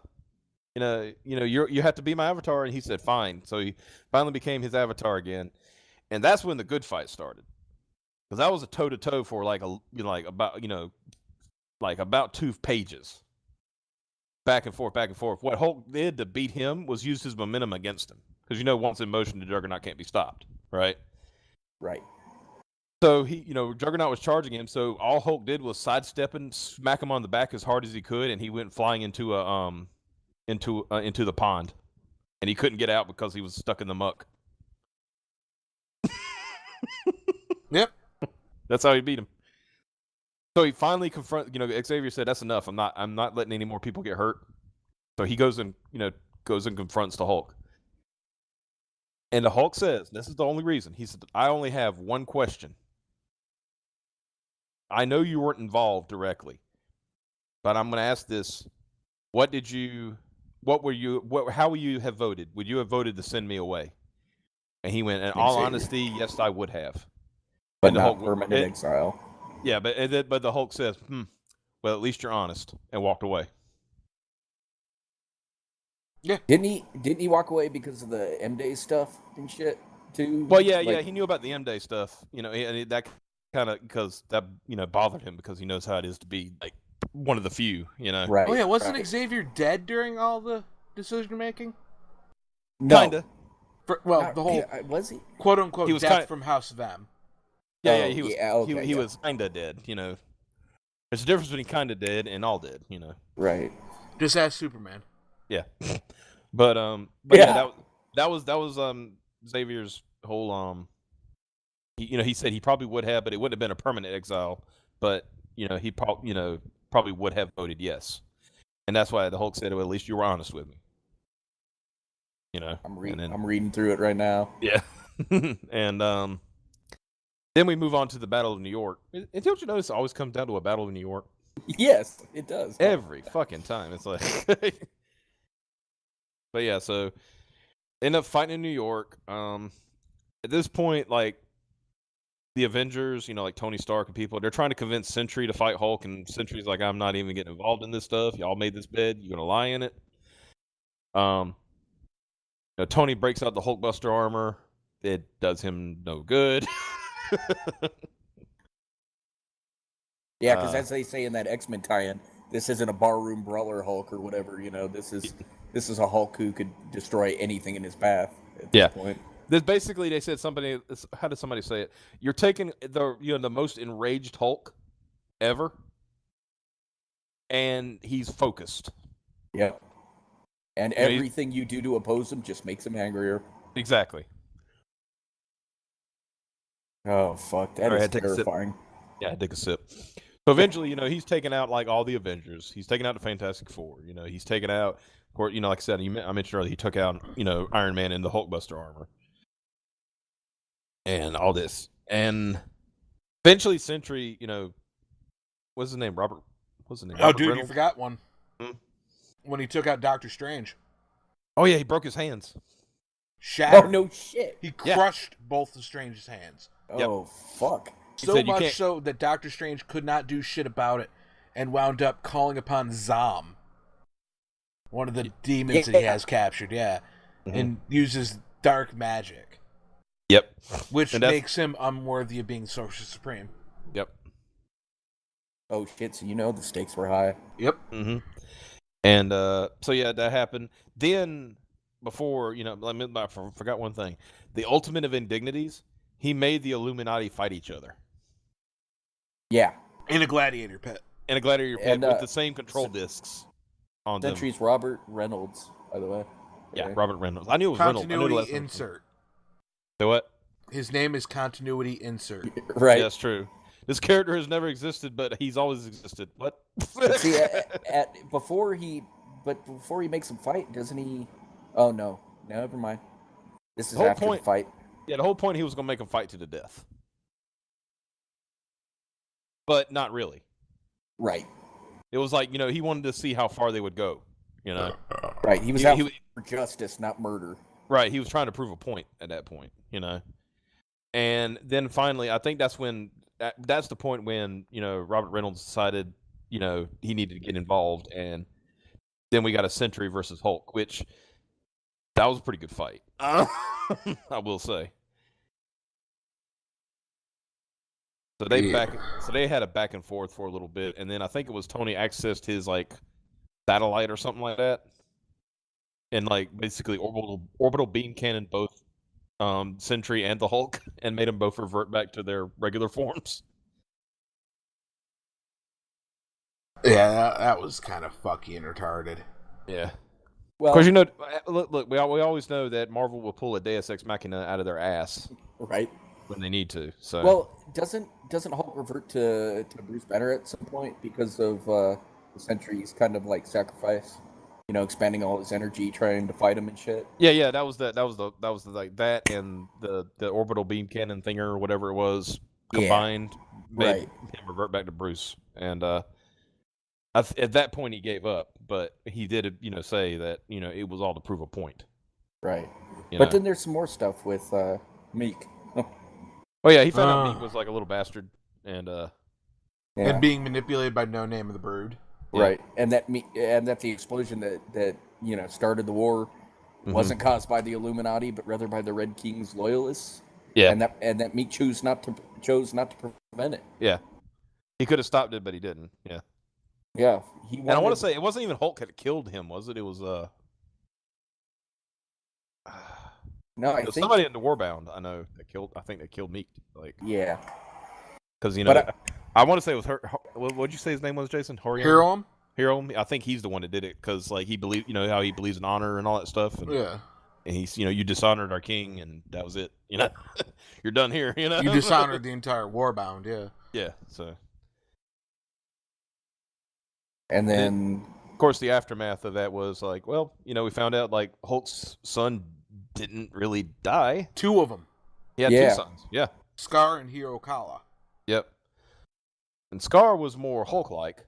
you have to be my avatar. And he said, fine. So he finally became his avatar again. And that's when the good fight started. Because that was a toe-to-toe for about 2 pages. Back and forth. What Hulk did to beat him was use his momentum against him. Because once in motion, the Juggernaut can't be stopped, right? Right. So he, Juggernaut was charging him. So all Hulk did was sidestep and smack him on the back as hard as he could, and he went flying into the pond, and he couldn't get out because he was stuck in the muck. Yep. That's how he beat him. So he finally Xavier said, "That's enough. I'm not letting any more people get hurt." So he goes and confronts the Hulk. And the Hulk says, this is the only reason. He said, I only have one question. I know you weren't involved directly, but I'm going to ask this. How would you have voted? Would you have voted to send me away? And he went, in all honesty, yes, I would have. But and not Hulk, permanent exile. Yeah, but the Hulk says, well, at least you're honest, and walked away. Yeah. Didn't he walk away because of the M-Day stuff and shit too? Well, yeah, he knew about the M-Day stuff, and that kind of, because that, bothered him, because he knows how it is to be, like, one of the few, Right. Oh, yeah, wasn't Xavier dead during all the decision-making? No. Kinda. The whole, was he? quote-unquote, He was death from House of M. Yeah, he was. Okay, he was kinda dead. There's a difference between kinda dead and all dead. Right. Just ask Superman. Yeah, but yeah, that was Xavier's whole he said he probably would have, but it wouldn't have been a permanent exile. But he probably would have voted yes, and that's why the Hulk said, well, at least you were honest with me. I'm reading through it right now. Yeah, and then we move on to the Battle of New York. And don't you notice it always comes down to a Battle of New York? Yes, it does. Every fucking time. It's like... But yeah, so... End up fighting in New York. At this point, like, the Avengers, like Tony Stark and people, they're trying to convince Sentry to fight Hulk, and Sentry's like, I'm not even getting involved in this stuff. Y'all made this bed. You're gonna lie in it. Tony breaks out the Hulkbuster armor. It does him no good. Yeah, because as they say in that X-Men tie-in, this isn't a barroom brawler Hulk or whatever. This is a Hulk who could destroy anything in his path at this point. This basically, they said somebody. How did somebody say it? You're taking the most enraged Hulk ever, and he's focused. Yeah, and everything you do to oppose him just makes him angrier. Exactly. Oh fuck, that is terrifying. Yeah, I take a sip. So eventually, he's taken out like all the Avengers. He's taken out the Fantastic Four. He's taken out, of course, like I said, I mentioned earlier, he took out, Iron Man in the Hulkbuster armor, and all this. And eventually, Sentry, what's his name? Robert. What's his name? Oh, Robert dude, Reynolds? you forgot one. When he took out Doctor Strange. Oh yeah, he broke his hands. Shattered. Oh no shit! He crushed both of Strange's hands. Oh fuck! So much so that Doctor Strange could not do shit about it, and wound up calling upon Zom, one of the demons that he has captured. Yeah, and uses dark magic. Yep. Which makes him unworthy of being Sorcerer Supreme. Yep. Oh shit! So the stakes were high. Yep. Mm-hmm. And so yeah, that happened. Then before, I forgot one thing. The ultimate of indignities, he made the Illuminati fight each other. Yeah. In a gladiator pit. In a gladiator pit with the same control discs on them. Sentry's Robert Reynolds, by the way. Yeah, Robert Reynolds. I knew it was Reynolds. Continuity insert. So what? His name is Continuity Insert. Right. Yeah, that's true. This character has never existed, but he's always existed. What? See, before he makes him fight, doesn't he? Oh no, never mind. This is after the fight. Yeah, the whole point, he was going to make him fight to the death, but not really. Right. It was like, he wanted to see how far they would go. Right. He was out for justice, not murder. Right. He was trying to prove a point at that point. And then finally, I think that's the point when Robert Reynolds decided he needed to get involved, and then we got a Sentry versus Hulk, which that was a pretty good fight. I will say. So they had a back and forth for a little bit, and then I think it was Tony accessed his satellite or something like that, and basically orbital beam cannon both Sentry and the Hulk, and made them both revert back to their regular forms. Yeah, that was kind of fucky and retarded. Yeah. Well, because look, we always know that Marvel will pull a Deus Ex Machina out of their ass, right, when they need to. So doesn't Hulk revert to Bruce Banner at some point because of the Sentry's kind of sacrifice? Expanding all his energy, trying to fight him and shit. Yeah, that was that and the orbital beam cannon thinger or whatever it was combined made him revert back to Bruce. And at that point he gave up, but he did say that it was all to prove a point. Right. But then there's some more stuff with Meek. Oh yeah, he found out Meek was a little bastard and and being manipulated by No Name of the Brood. Right, and that the explosion that started the war wasn't caused by the Illuminati, but rather by the Red King's loyalists. Yeah, and that Meek chose not to prevent it. Yeah, he could have stopped it, but he didn't. Yeah, yeah. And I want to say it wasn't even Hulk that killed him, was it? It was no, I think somebody in the Warbound. I know that killed. I think they killed Meek. Yeah, because I want to say it was her. What'd you say his name was, Jason? Hiram. I think he's the one that did it because he believed, how he believes in honor and all that stuff. And, yeah. And he's, you dishonored our king, and that was it. You're done here. You dishonored the entire Warbound. Yeah. Yeah. So. And then, of course, the aftermath of that was we found out Hulk's son didn't really die. 2 of them. He had 2 sons. Yeah. Scar and Hiro Kala. Yep. And Scar was more Hulk-like.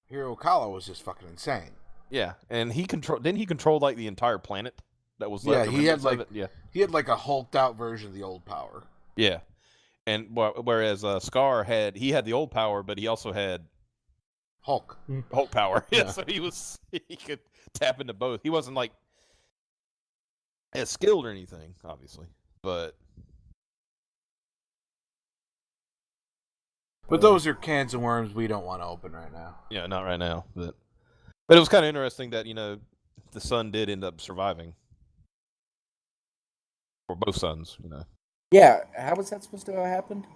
Hiro Kala was just fucking insane. Yeah, and didn't he control the entire planet that was left? Yeah, he had he had a hulked out version of the old power. Yeah. And whereas Scar had the old power, but he also had Hulk power. Yeah, so he could tap into both. He wasn't as skilled or anything, obviously, but those are cans of worms we don't want to open right now. Yeah, not right now. But it was kind of interesting that the son did end up surviving, or both sons. Yeah, how was that supposed to have happened?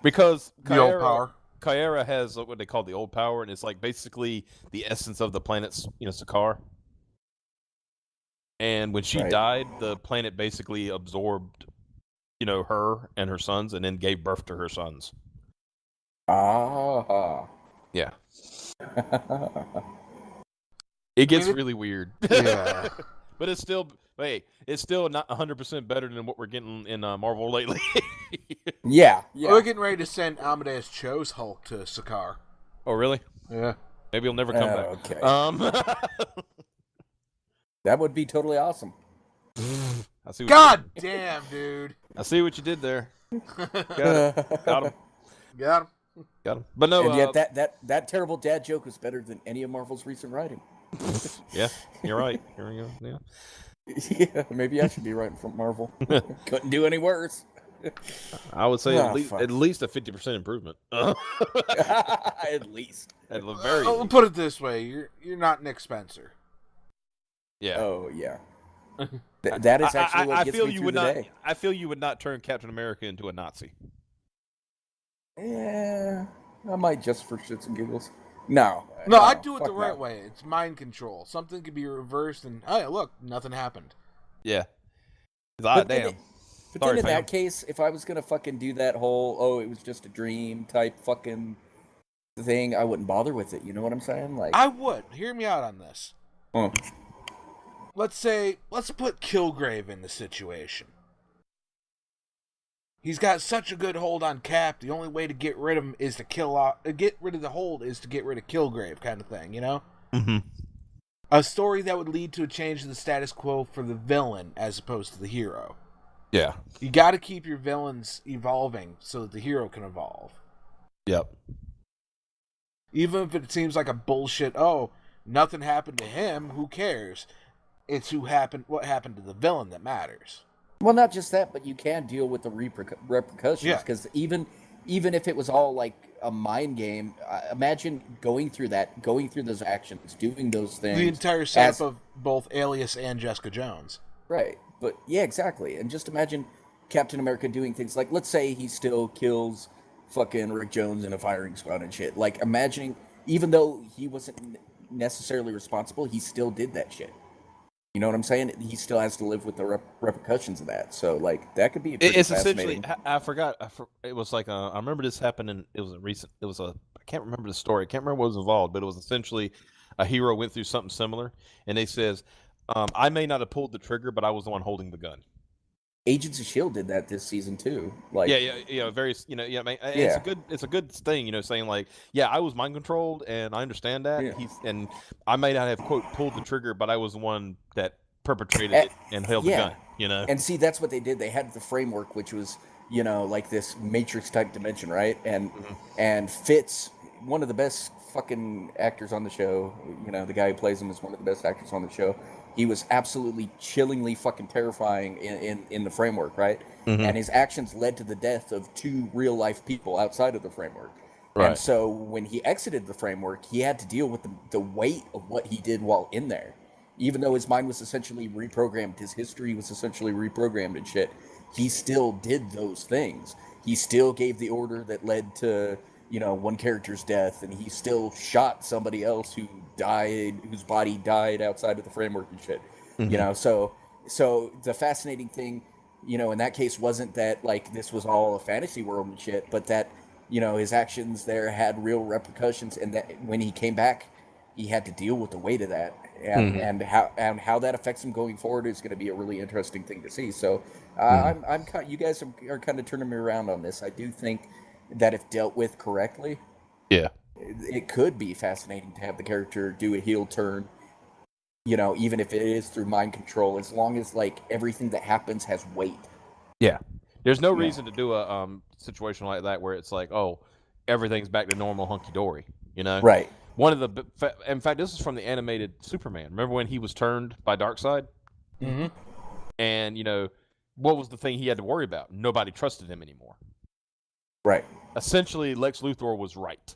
Because the old power. Kyra has what they call the old power, and it's basically the essence of the planet's Sakaar. And when she died, the planet basically absorbed, her and her sons, and then gave birth to her sons. Ah. Yeah. It gets really weird. Yeah. But it's still not 100% better than what we're getting in Marvel lately. Yeah. We're getting ready to send Amadeus Cho's Hulk to Sakaar. Oh, really? Yeah. Maybe he'll never come back. Okay. That would be totally awesome. God damn, dude. I see what you did there. Got him. Got him. But no. And yet that terrible dad joke was better than any of Marvel's recent writing. Yeah, you're right. Here we go. Yeah. Yeah, maybe I should be writing for Marvel. Couldn't do any worse. I would say at least a 50% improvement. At least. At the very I'll put it this way: you're not Nick Spencer. Yeah. Oh yeah. That is actually what gets me through the day. I feel you would not turn Captain America into a Nazi. Yeah, I might just for shits and giggles. No, No, I'd do it the fuck right no. way. It's mind control. Something could be reversed, and oh, yeah, look, nothing happened. Yeah. But Damn. but Sorry, then in fam. that case, if I was gonna fucking do that whole it was just a dream type fucking thing, I wouldn't bother with it. You know what I'm saying? Like, I would. Hear me out on this. oh, Let's put Kilgrave in the situation. He's got such a good hold on Cap. The only way to get rid of him is to get rid of the hold is to get rid of Kilgrave, kind of thing. You know. Mm-hmm. A story that would lead to a change in the status quo for the villain as opposed to the hero. Yeah. You got to keep your villains evolving so that the hero can evolve. Yep. Even if it seems like a bullshit, oh, nothing happened to him, who cares? It's what happened to the villain that matters. well, not just that, but you can deal with the repercussions because even if it was all like a mind game, imagine going through those actions, doing those things. The entire setup of both Alias and Jessica Jones. Right, but yeah, exactly. And just imagine Captain America doing things like, let's say he still kills fucking Rick Jones in a firing squad and shit. Like, imagining, even though he wasn't necessarily responsible, he still did that shit. You know what I'm saying? He still has to live with the repercussions of that. So, like, that could be pretty It's essentially. fascinating. I forgot. It was like I remember this happening. It was a recent. It was a. I can't remember the story. I can't remember what was involved, but it was essentially a hero went through something similar, and they says, "I may not have pulled the trigger, but I was the one holding the gun." Agents of Shield did that this season too. Like, very, I mean, Yeah. it's a good thing, saying like, yeah, I was mind controlled, and I understand that. Yeah. And I may not have quote pulled the trigger, but I was the one that perpetrated it and held the yeah. gun. And see, that's what they did. They had the framework, which was, like this Matrix type dimension, right? And Fitz, one of the best fucking actors on the show, the guy who plays him is one of the best actors on the show. He was absolutely chillingly fucking terrifying in the framework, right? Mhm. And his actions led to the death of 2 real life people outside of the framework. Right. And so when he exited the framework, he had to deal with the weight of what he did while in there. Even though his mind was essentially reprogrammed, his history was essentially reprogrammed and shit, he still did those things. He still gave the order that led to, one character's death, and he still shot somebody else whose body died outside of the framework and shit. Mhm. So the fascinating thing, in that case wasn't that like this was all a fantasy world and shit, but that, his actions there had real repercussions, and that when he came back, he had to deal with the weight of that, and how that affects him going forward is going to be a really interesting thing to see. So you guys are kind of turning me around on this. I do think that if dealt with correctly, Yeah. it could be fascinating to have the character do a heel turn. Even if it is through mind control, as long as like everything that happens has weight. Yeah. There's no Yeah. reason to do a situation like that where it's like, oh, everything's back to normal, hunky dory. Right. One of the, in fact, this is from the animated Superman. Remember when he was turned by Darkseid? Mm-hmm. And what was the thing he had to worry about? Nobody trusted him anymore. Right. Essentially, Lex Luthor was right.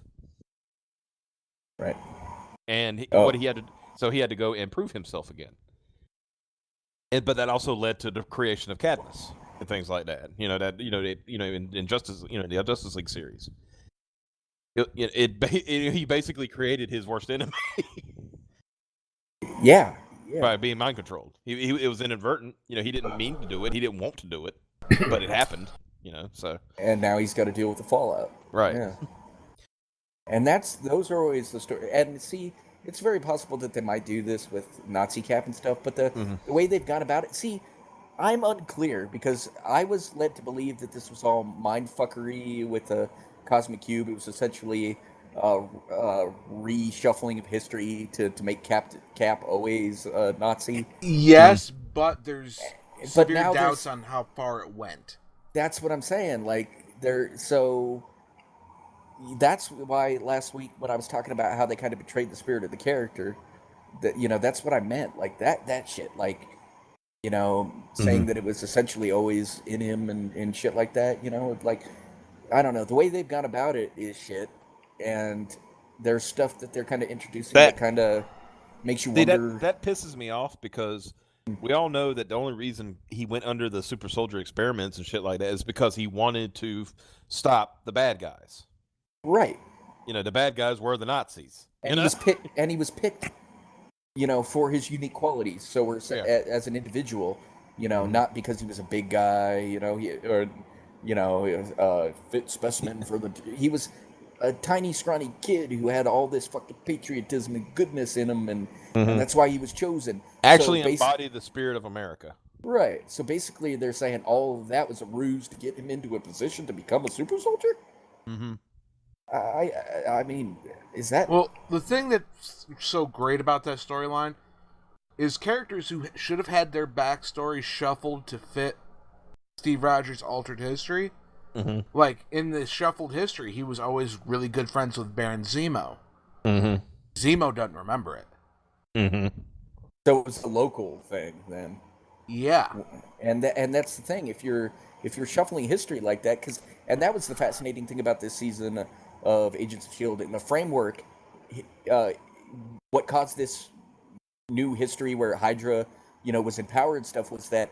Right. And Oh. what he had to, so he had to go and prove himself again. But that also led to the creation of Cadmus and things like that. In Justice, the Justice League series. He basically created his worst enemy. Yeah. By being mind controlled. It was inadvertent. He didn't mean to do it. He didn't want to do it, but it happened. So. And now he's got to deal with the fallout. Right. Yeah. And those are always the story. And see, it's very possible that they might do this with Nazi Cap and stuff, but the way they've gone about it, see, I'm unclear because I was led to believe that this was all mindfuckery with the Cosmic Cube. It was essentially reshuffling of history to make Cap always Nazi. Yes, but there's But severe now doubts on how far it went. That's what I'm saying. So that's why last week when I was talking about how they kind of betrayed the spirit of the character, that's what I meant. Like that shit. Like, saying that it was essentially always in him and shit like that. Like, I don't know. The way they've gone about it is shit, and there's stuff that they're kind of introducing that kind of makes you See, wonder. that pisses me off because we all know that the only reason he went under the super soldier experiments and shit like that is because he wanted to stop the bad guys. Right. You know, the bad guys were the Nazis. And he was picked. And he was picked. You know, for his unique qualities. So we're as an individual. You know, not because he was a big guy. You know, fit specimen for the. He was a tiny, scrawny kid who had all this fucking patriotism and goodness in him, and that's why he was chosen. Actually, embodied the spirit of America. Right. So basically, they're saying all of that was a ruse to get him into a position to become a super soldier. Mm-hmm. I mean, is that... Well, the thing that's so great about that storyline is characters who should have had their backstory shuffled to fit Steve Rogers' altered history. Mm-hmm. Like, in the shuffled history, he was always really good friends with Baron Zemo. Mm-hmm. Zemo doesn't remember it. Mm-hmm. So it was a local thing, then. Yeah. And that's the thing. If you're shuffling history like that, and that was the fascinating thing about this season of Agents of S.H.I.E.L.D. in the framework, what caused this new history where Hydra, was in power and stuff was that,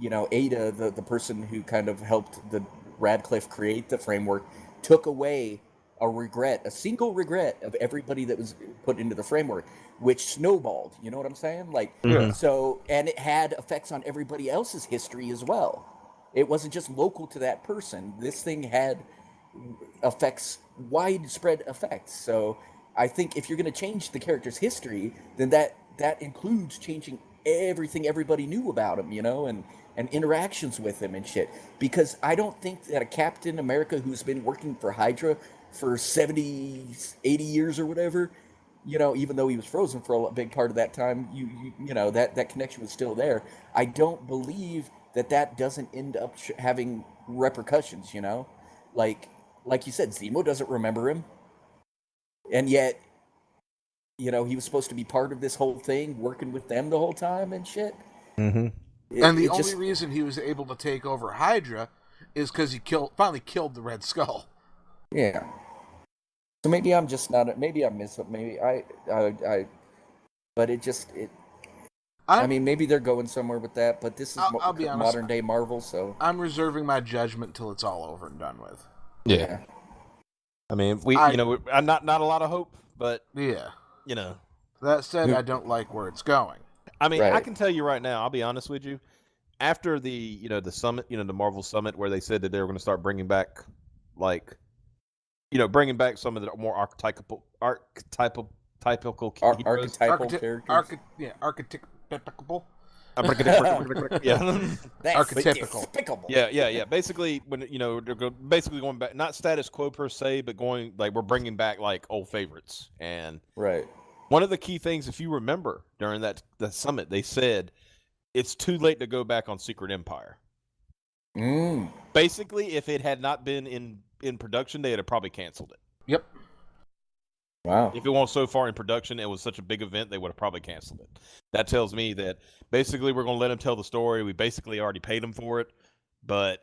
Ada, the person who kind of helped the Radcliffe create the framework, took away a single regret of everybody that was put into the framework, which snowballed. You know what I'm saying? Like, so, and it had effects on everybody else's history as well. It wasn't just local to that person. This thing had widespread effects. So I think if you're going to change the character's history, then that includes changing everything everybody knew about him, and interactions with him and shit. Because I don't think that a Captain America who's been working for Hydra for 70, 80 years or whatever, even though he was frozen for a big part of that time, that connection was still there. I don't believe that doesn't end up having repercussions, like you said, Zemo doesn't remember him, and yet, he was supposed to be part of this whole thing, working with them the whole time and shit. Mm-hmm. And the only reason he was able to take over Hydra is because he finally killed the Red Skull. Yeah. So maybe I'm just not. Maybe I miss it. Maybe I. But I mean, maybe they're going somewhere with that. But this is I'll be honest, modern day Marvel, so I'm reserving my judgment till it's all over and done with. Yeah. I mean, I'm not a lot of hope, but yeah, That said, I don't like where it's going. I mean, right. I can tell you right now. I'll be honest with you. After the the summit, the Marvel summit, where they said that they were going to start bringing back, bringing back some of the more archetypal heroes. Archetypal characters. Archetypical. Yeah. Archetypical. Yeah. Basically, when they're basically going back, not status quo per se, but going we're bringing back old favorites. And right. One of the key things, if you remember, during that summit, they said it's too late to go back on Secret Empire. Basically, if it had not been in production, they would have probably canceled it. Yep. Wow. If it wasn't so far in production, it was such a big event, they would have probably canceled it. That tells me that basically we're going to let them tell the story. We basically already paid them for it, but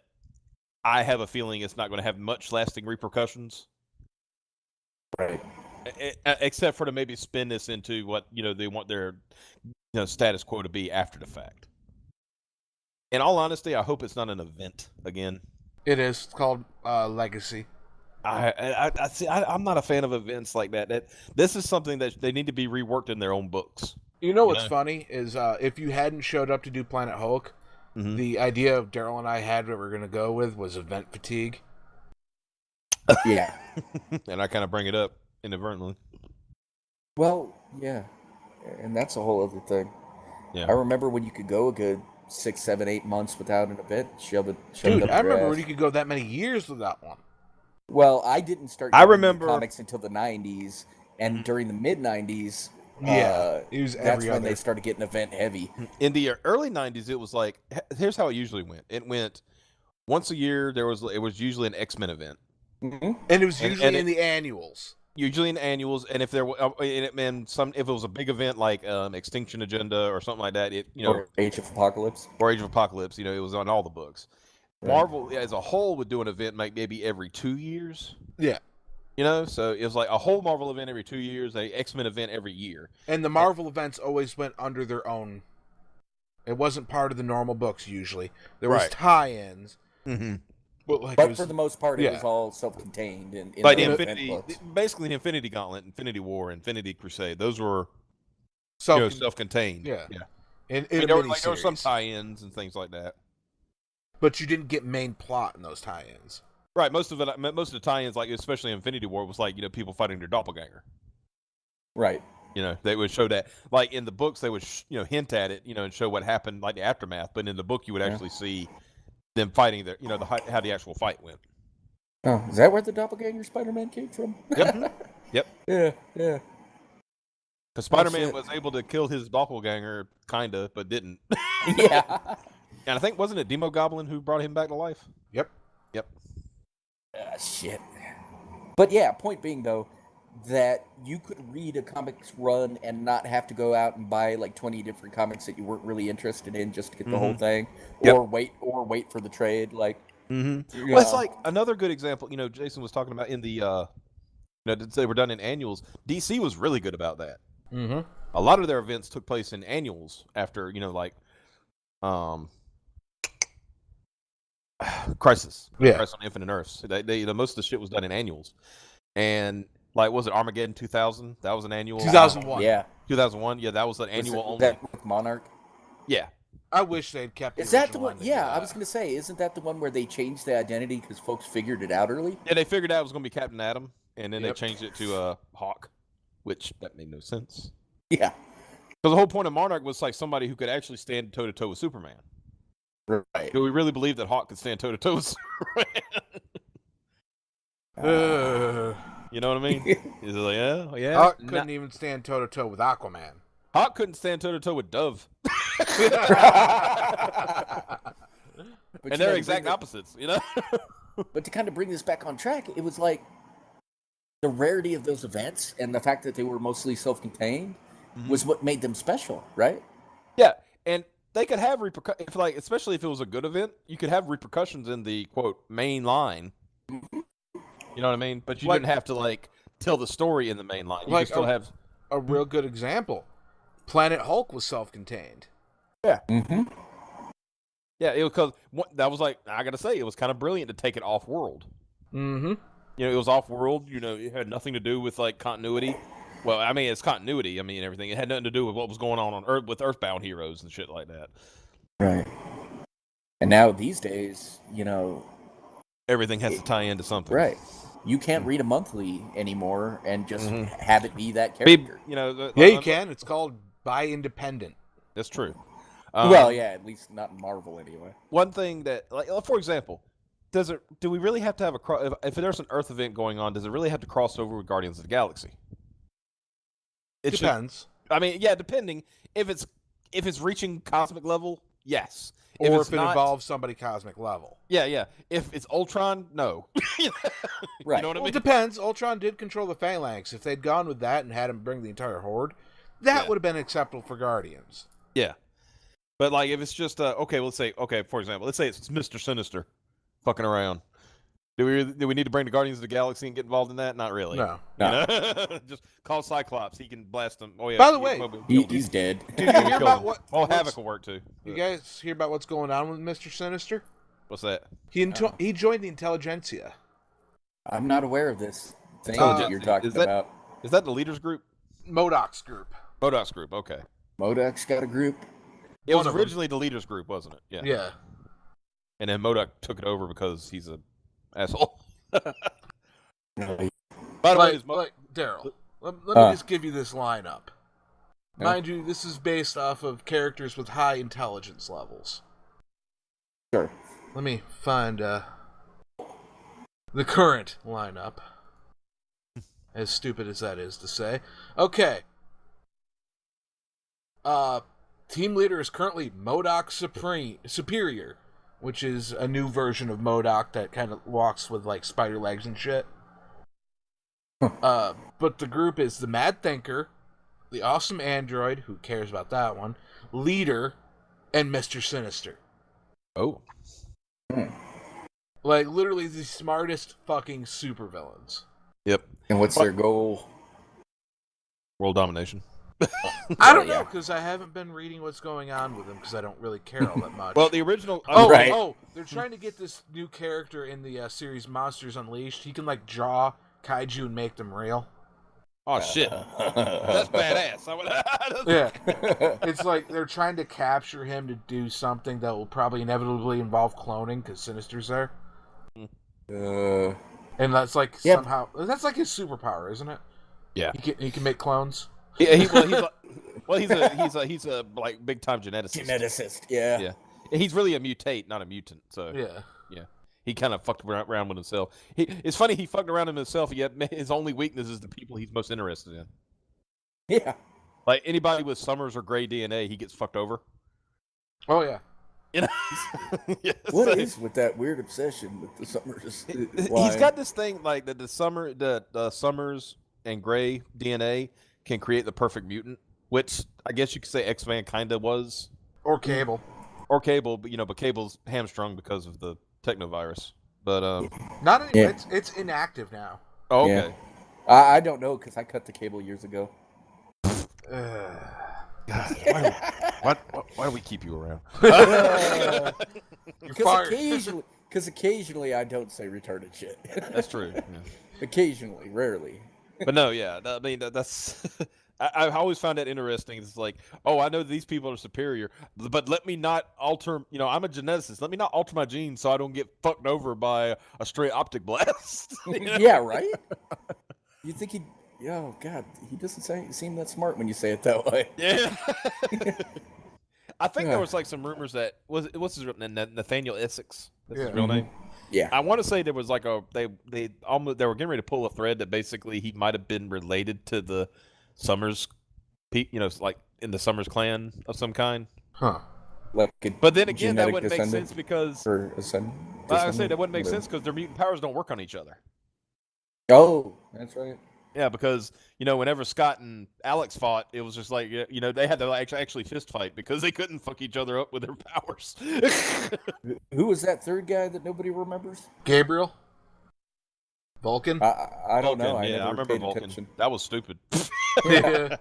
I have a feeling it's not going to have much lasting repercussions. Right. Except for to maybe spin this into what they want their status quo to be after the fact. In all honesty, I hope it's not an event again. It is. It's called Legacy. I'm not a fan of events like that. This is something that they need to be reworked in their own books. You know what's funny is if you hadn't showed up to do Planet Hulk, the idea of Daryl and I had what we were going to go with was event fatigue. Yeah. And I kind of bring it up inadvertently. Well, yeah. And that's a whole other thing. Yeah. I remember when you could go a good 6, 7, 8 months without an event. Dude, I remember when you could go that many years without one. Well, I didn't start remember comics until the 90s, and during the mid-90s, it was that's when they started getting event heavy. In the early 90s, it was here's how it usually went. It went once a year. It was usually an X-Men event. Mm-hmm. And it was usually in the annuals. Usually in annuals, and if there were, if it was a big event like Extinction Agenda or something like that, or Age of Apocalypse, it was on all the books. Right. Marvel as a whole would do an event maybe every 2 years. Yeah, You know, so it was like a whole Marvel event every 2 years, a X-Men event every year. And the Marvel events always went under their own. It wasn't part of the normal books usually. There was tie-ins. Mm-hmm. But for the most part, it was all self-contained in like the Infinity, books. basically the Infinity Gauntlet, Infinity War, Infinity Crusade. Those were self-contained. Yeah. And there were some tie-ins and things like that. But you didn't get main plot in those tie-ins. Right, most of the tie-ins, like especially Infinity War, was like people fighting their doppelganger. Right. They would show that. Like in the books, they would hint at it, and show what happened, like the aftermath. But in the book, you would actually see them fighting their, how the actual fight went. Oh, is that where the doppelganger Spider-Man came from? Yep. Yep. Yeah. Because Spider-Man was able to kill his doppelganger, kinda, but didn't. Yeah. And I think, wasn't it Demo Goblin who brought him back to life? Yep. Shit. But yeah, point being though, that you could read a comics run and not have to go out and buy like 20 different comics that you weren't really interested in just to get the whole thing, or wait for the trade. Like, well, it's like another good example. Jason was talking about in the they were done in annuals. DC was really good about that. Mm-hmm. A lot of their events took place in annuals after Crisis. Yeah. Crisis on Infinite Earths. They most of the shit was done in annuals. And like, was it Armageddon 2000? That was an annual. 2001. Yeah. 2001. Yeah, that was an annual only. That with Monarch? Yeah. I wish they'd kept. Is that the one? Yeah, I was gonna say, isn't that the one where they changed the identity because folks figured it out early? Yeah, they figured out it was gonna be Captain Atom, and then they changed it to Hawk, which that made no sense. Yeah. Because the whole point of Monarch was like somebody who could actually stand toe to toe with Superman. Right. Do we really believe that Hawk could stand toe to toe with Superman? You know what I mean? Is it like, yeah? Hawk couldn't even stand toe to toe with Aquaman. Hawk couldn't stand toe to toe with Dove. And they're exact opposites, But to kind of bring this back on track, it was like the rarity of those events and the fact that they were mostly self-contained was what made them special, right? Yeah, and they could have repercussions, especially if it was a good event, you could have repercussions in the, quote, main line. You know what I mean? But you didn't have to, tell the story in the main line. You could still have... A real good example. Planet Hulk was self-contained. Yeah. Mm-hmm. Yeah, it was because that was I gotta say, it was kind of brilliant to take it off-world. Mm-hmm. It was off-world. It had nothing to do with continuity. Well, I mean, it's continuity. I mean, everything. It had nothing to do with what was going on Earth with Earthbound heroes and shit like that. Right. And now these days, everything has to tie into something. Right. You can't read a monthly anymore and just have it be that character. You can. It's called Buy Independent. That's true. Well, yeah, at least not in Marvel anyway. One thing that, for example, do we really have to have if there's an Earth event going on, does it really have to cross over with Guardians of the Galaxy? It depends. I mean, yeah, depending. If it's reaching cosmic level, yes. Or if it involves somebody cosmic level. Yeah. If it's Ultron, no. Right. You know what I mean? It depends. Ultron did control the Phalanx. If they'd gone with that and had him bring the entire Horde, that would have been acceptable for Guardians. Yeah. But if it's just for example, let's say it's Mr. Sinister fucking around. Do we need to bring the Guardians of the Galaxy and get involved in that? Not really. No. Just call Cyclops. He can blast them. Oh yeah. By the way, he's dead. Did you hear about what? Havoc will work too. You guys hear about what's going on with Mr. Sinister? What's that? He joined the Intelligentsia. I'm not aware of this thing that you're talking about. Is that the leaders group? MODOK's group. MODOK's group. Okay. MODOK's got a group. It was originally the leaders group, wasn't it? Yeah. Yeah. And then MODOK took it over because he's a asshole. By the way, Daryl, let me just give you this lineup. Mind you, this is based off of characters with high intelligence levels. Sure. Let me find the current lineup. As stupid as that is to say. Okay. Team leader is currently MODOK Superior, which is a new version of MODOK that kind of walks with spider legs and shit. But the group is the Mad Thinker, the Awesome Android, who cares about that one, Leader, and Mr. Sinister. Oh. Literally the smartest fucking supervillains. Yep. And what's their goal? World domination. I don't know, because I haven't been reading what's going on with him, because I don't really care all that much. Well, the original... they're trying to get this new character in the series Monsters Unleashed. He can, like, draw kaiju and make them real. Oh, shit. That's badass. Yeah. It's like they're trying to capture him to do something that will probably inevitably involve cloning, because Sinister's there. And that's like somehow... That's like his superpower, isn't it? Yeah. He can make clones. Yeah, he's a like big time geneticist. Yeah. Yeah. He's really a mutate, not a mutant. So yeah. He kind of fucked around with himself. It's funny he fucked around with himself. Yet his only weakness is the people he's most interested in. Yeah. Like anybody with Summers or Gray DNA, he gets fucked over. Oh yeah. You know? What is with that weird obsession with the Summers? He's got this thing like that. The Summers and Gray DNA can create the perfect mutant, which I guess you could say X-Man kind of was. Or Cable. But but Cable's hamstrung because of the technovirus. But not anymore. Yeah. It's inactive now. Oh, okay. Yeah. I don't know because I cut the Cable years ago. God, why do we keep you around? Because occasionally I don't say retarded shit. That's true. Yeah. Occasionally, rarely. But no, yeah. I mean, that's... I always found that interesting. It's like, oh, I know these people are superior, but let me not alter... I'm a geneticist. Let me not alter my genes so I don't get fucked over by a stray optic blast. Yeah, right? You think he... Oh, God. He doesn't seem that smart when you say it that way. Yeah. I think there was like some rumors that... What's his real name? Nathaniel Essex. That's his real name? Yeah, I want to say there was like they were getting ready to pull a thread that basically he might have been related to the Summers, like in the Summers clan of some kind. Huh. But then again, that wouldn't make sense because I say that wouldn't make sense because their mutant powers don't work on each other. Oh, that's right. Yeah, because whenever Scott and Alex fought, it was just like they had to actually fist fight because they couldn't fuck each other up with their powers. Who was that third guy that nobody remembers? Gabriel. Vulcan. I don't know. I remember Vulcan. Attention. That was stupid. Yeah.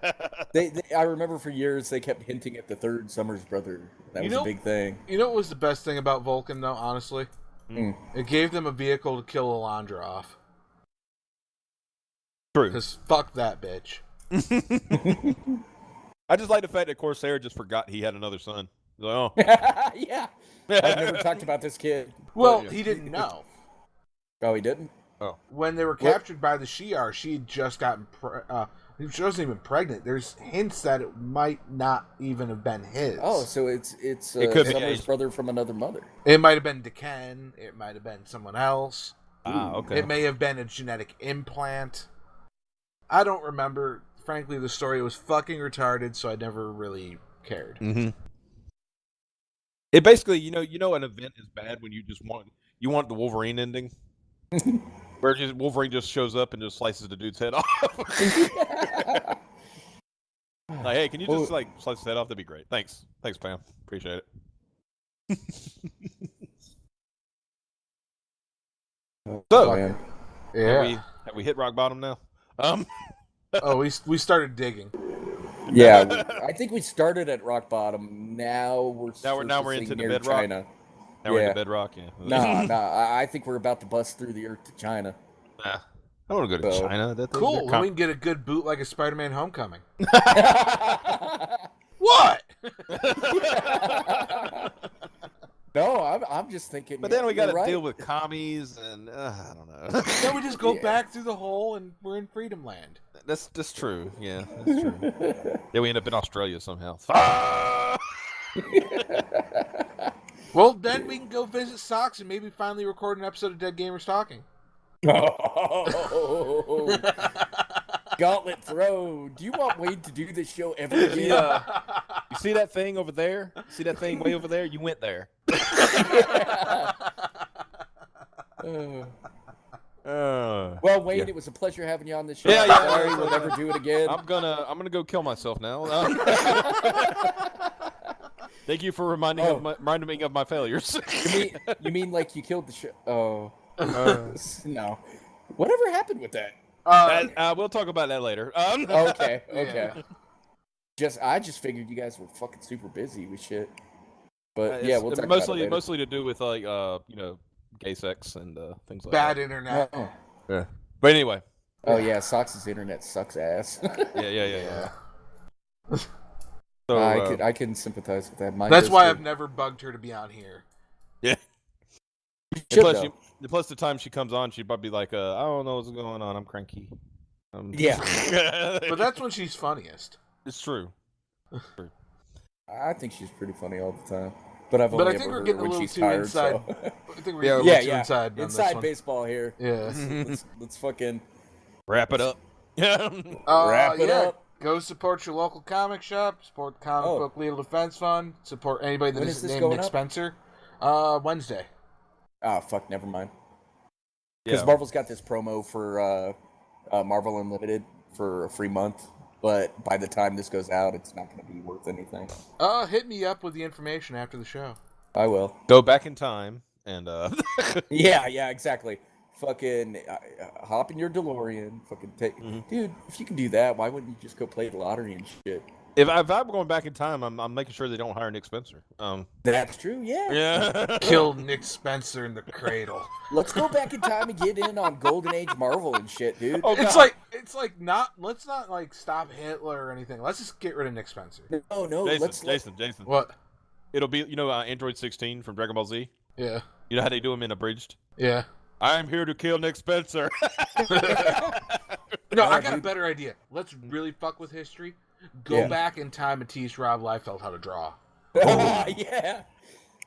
I remember for years they kept hinting at the third Summers brother. That was a big thing. You know what was the best thing about Vulcan, though? Honestly, it gave them a vehicle to kill Alondra off. True. Because fuck that bitch. I just like the fact that Corsair just forgot he had another son. Like, oh. Yeah. I've never talked about this kid. Well, he didn't know. Oh, he didn't? Oh. When they were captured by the Shi'ar, she had just gotten... she wasn't even pregnant. There's hints that it might not even have been his. Oh, so it could Summer's brother from another mother. It might have been D'Ken. It might have been someone else. Ah, okay. It may have been a genetic implant. I don't remember. Frankly, the story was fucking retarded, so I never really cared. Mm-hmm. It basically, an event is bad when you want the Wolverine ending, where Wolverine just shows up and just slices the dude's head off. Like, hey, can you just slice his head off? That'd be great. Thanks, Pam. Appreciate it. So, yeah, have we hit rock bottom now? Oh, we started digging. Yeah, I think we started at rock bottom. Now we're into the bedrock. China. Now we're into bedrock. Yeah. No, I think we're about to bust through the earth to China. Nah, I want to go to China. Cool. We can get a good boot like a Spider-Man Homecoming. What? No, I'm just thinking. But then we got to deal with commies, and I don't know. Then we just go back through the hole, and we're in Freedom Land. That's true. Yeah, that's true. Then we end up in Australia somehow. Well, then we can go visit Socks and maybe finally record an episode of Dead Gamers Talking. Oh, gauntlet throw. Do you want Wade to do this show ever again? Yeah. You see that thing over there? See that thing way over there? You went there. Well, Wade, it was a pleasure having you on the show. Yeah. Sorry, we'll never do it again. I'm gonna go kill myself now. Thank you for reminding me of my failures. You mean like you killed the show? Oh, no. Whatever happened with that? We'll talk about that later. Okay. Yeah. I just figured you guys were fucking super busy with shit. But It's we'll talk about it later. mostly to do with like gay sex and things like Bad that. internet. Oh. Yeah. But anyway. Oh yeah, Sox's internet sucks ass. Yeah. So I can sympathize with that. Mine That's does why too. I've never bugged her to be on here. Yeah. Should, Plus the time she comes on, she'd probably be like, I don't know what's going on. I'm cranky. Yeah. But that's when she's funniest. It's true. I think she's pretty funny all the time. But I've But only I think ever we're heard getting her a when little she's too tired. inside. So. I think we're getting a little too inside on inside this one. baseball here. Yeah. Let's fucking Wrap it up. Yeah. wrap it up. Go support your local comic shop. Support the Comic Book Legal Defense Fund. Support anybody that When isn't is this named going Nick up? Spencer. Wednesday. Oh fuck, never mind. Because Yeah. Marvel's got this promo for Marvel Unlimited for a free month, but by the time this goes out, it's not going to be worth anything. Hit me up with the information after the show. I will. Go back in time and Yeah, exactly. Fucking hop in your DeLorean. Fucking take, dude. If you can do that, why wouldn't you just go play the lottery and shit? If I'm going back in time, I'm making sure they don't hire Nick Spencer. That's true. Yeah. Kill Nick Spencer in the cradle. Let's go back in time and get in on Golden Age Marvel and shit, dude. Oh, It's God. like not. Let's not like stop Hitler or anything. Let's just get rid of Nick Spencer. No. Jason. What? It'll be Android 16 from Dragon Ball Z. Yeah. You know how they do him in abridged? Yeah. I'm here to kill Nick Spencer. No, I got a better idea. Let's really fuck with history. Go back in time and teach Rob Liefeld how to draw. Oh, yeah.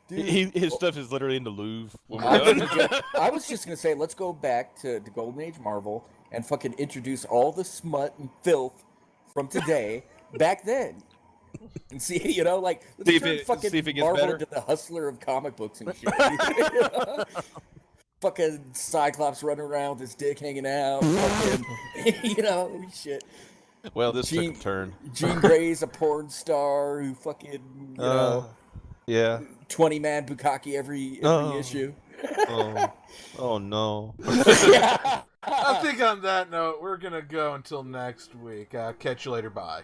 Dude. His stuff is literally in the Louvre. I was just gonna say, let's go back to Golden Age Marvel and fucking introduce all the smut and filth from today back then, and see, let's turn fucking see if it gets Marvel better. into the hustler of comic books and shit. Fucking Cyclops running around with his dick hanging out, fucking, shit. Well, this took a turn. Jean Grey's a porn star who fucking, Yeah. 20-man bukkake every issue. Oh no. Yeah. I think on that note, we're gonna go until next week. Catch you later. Bye.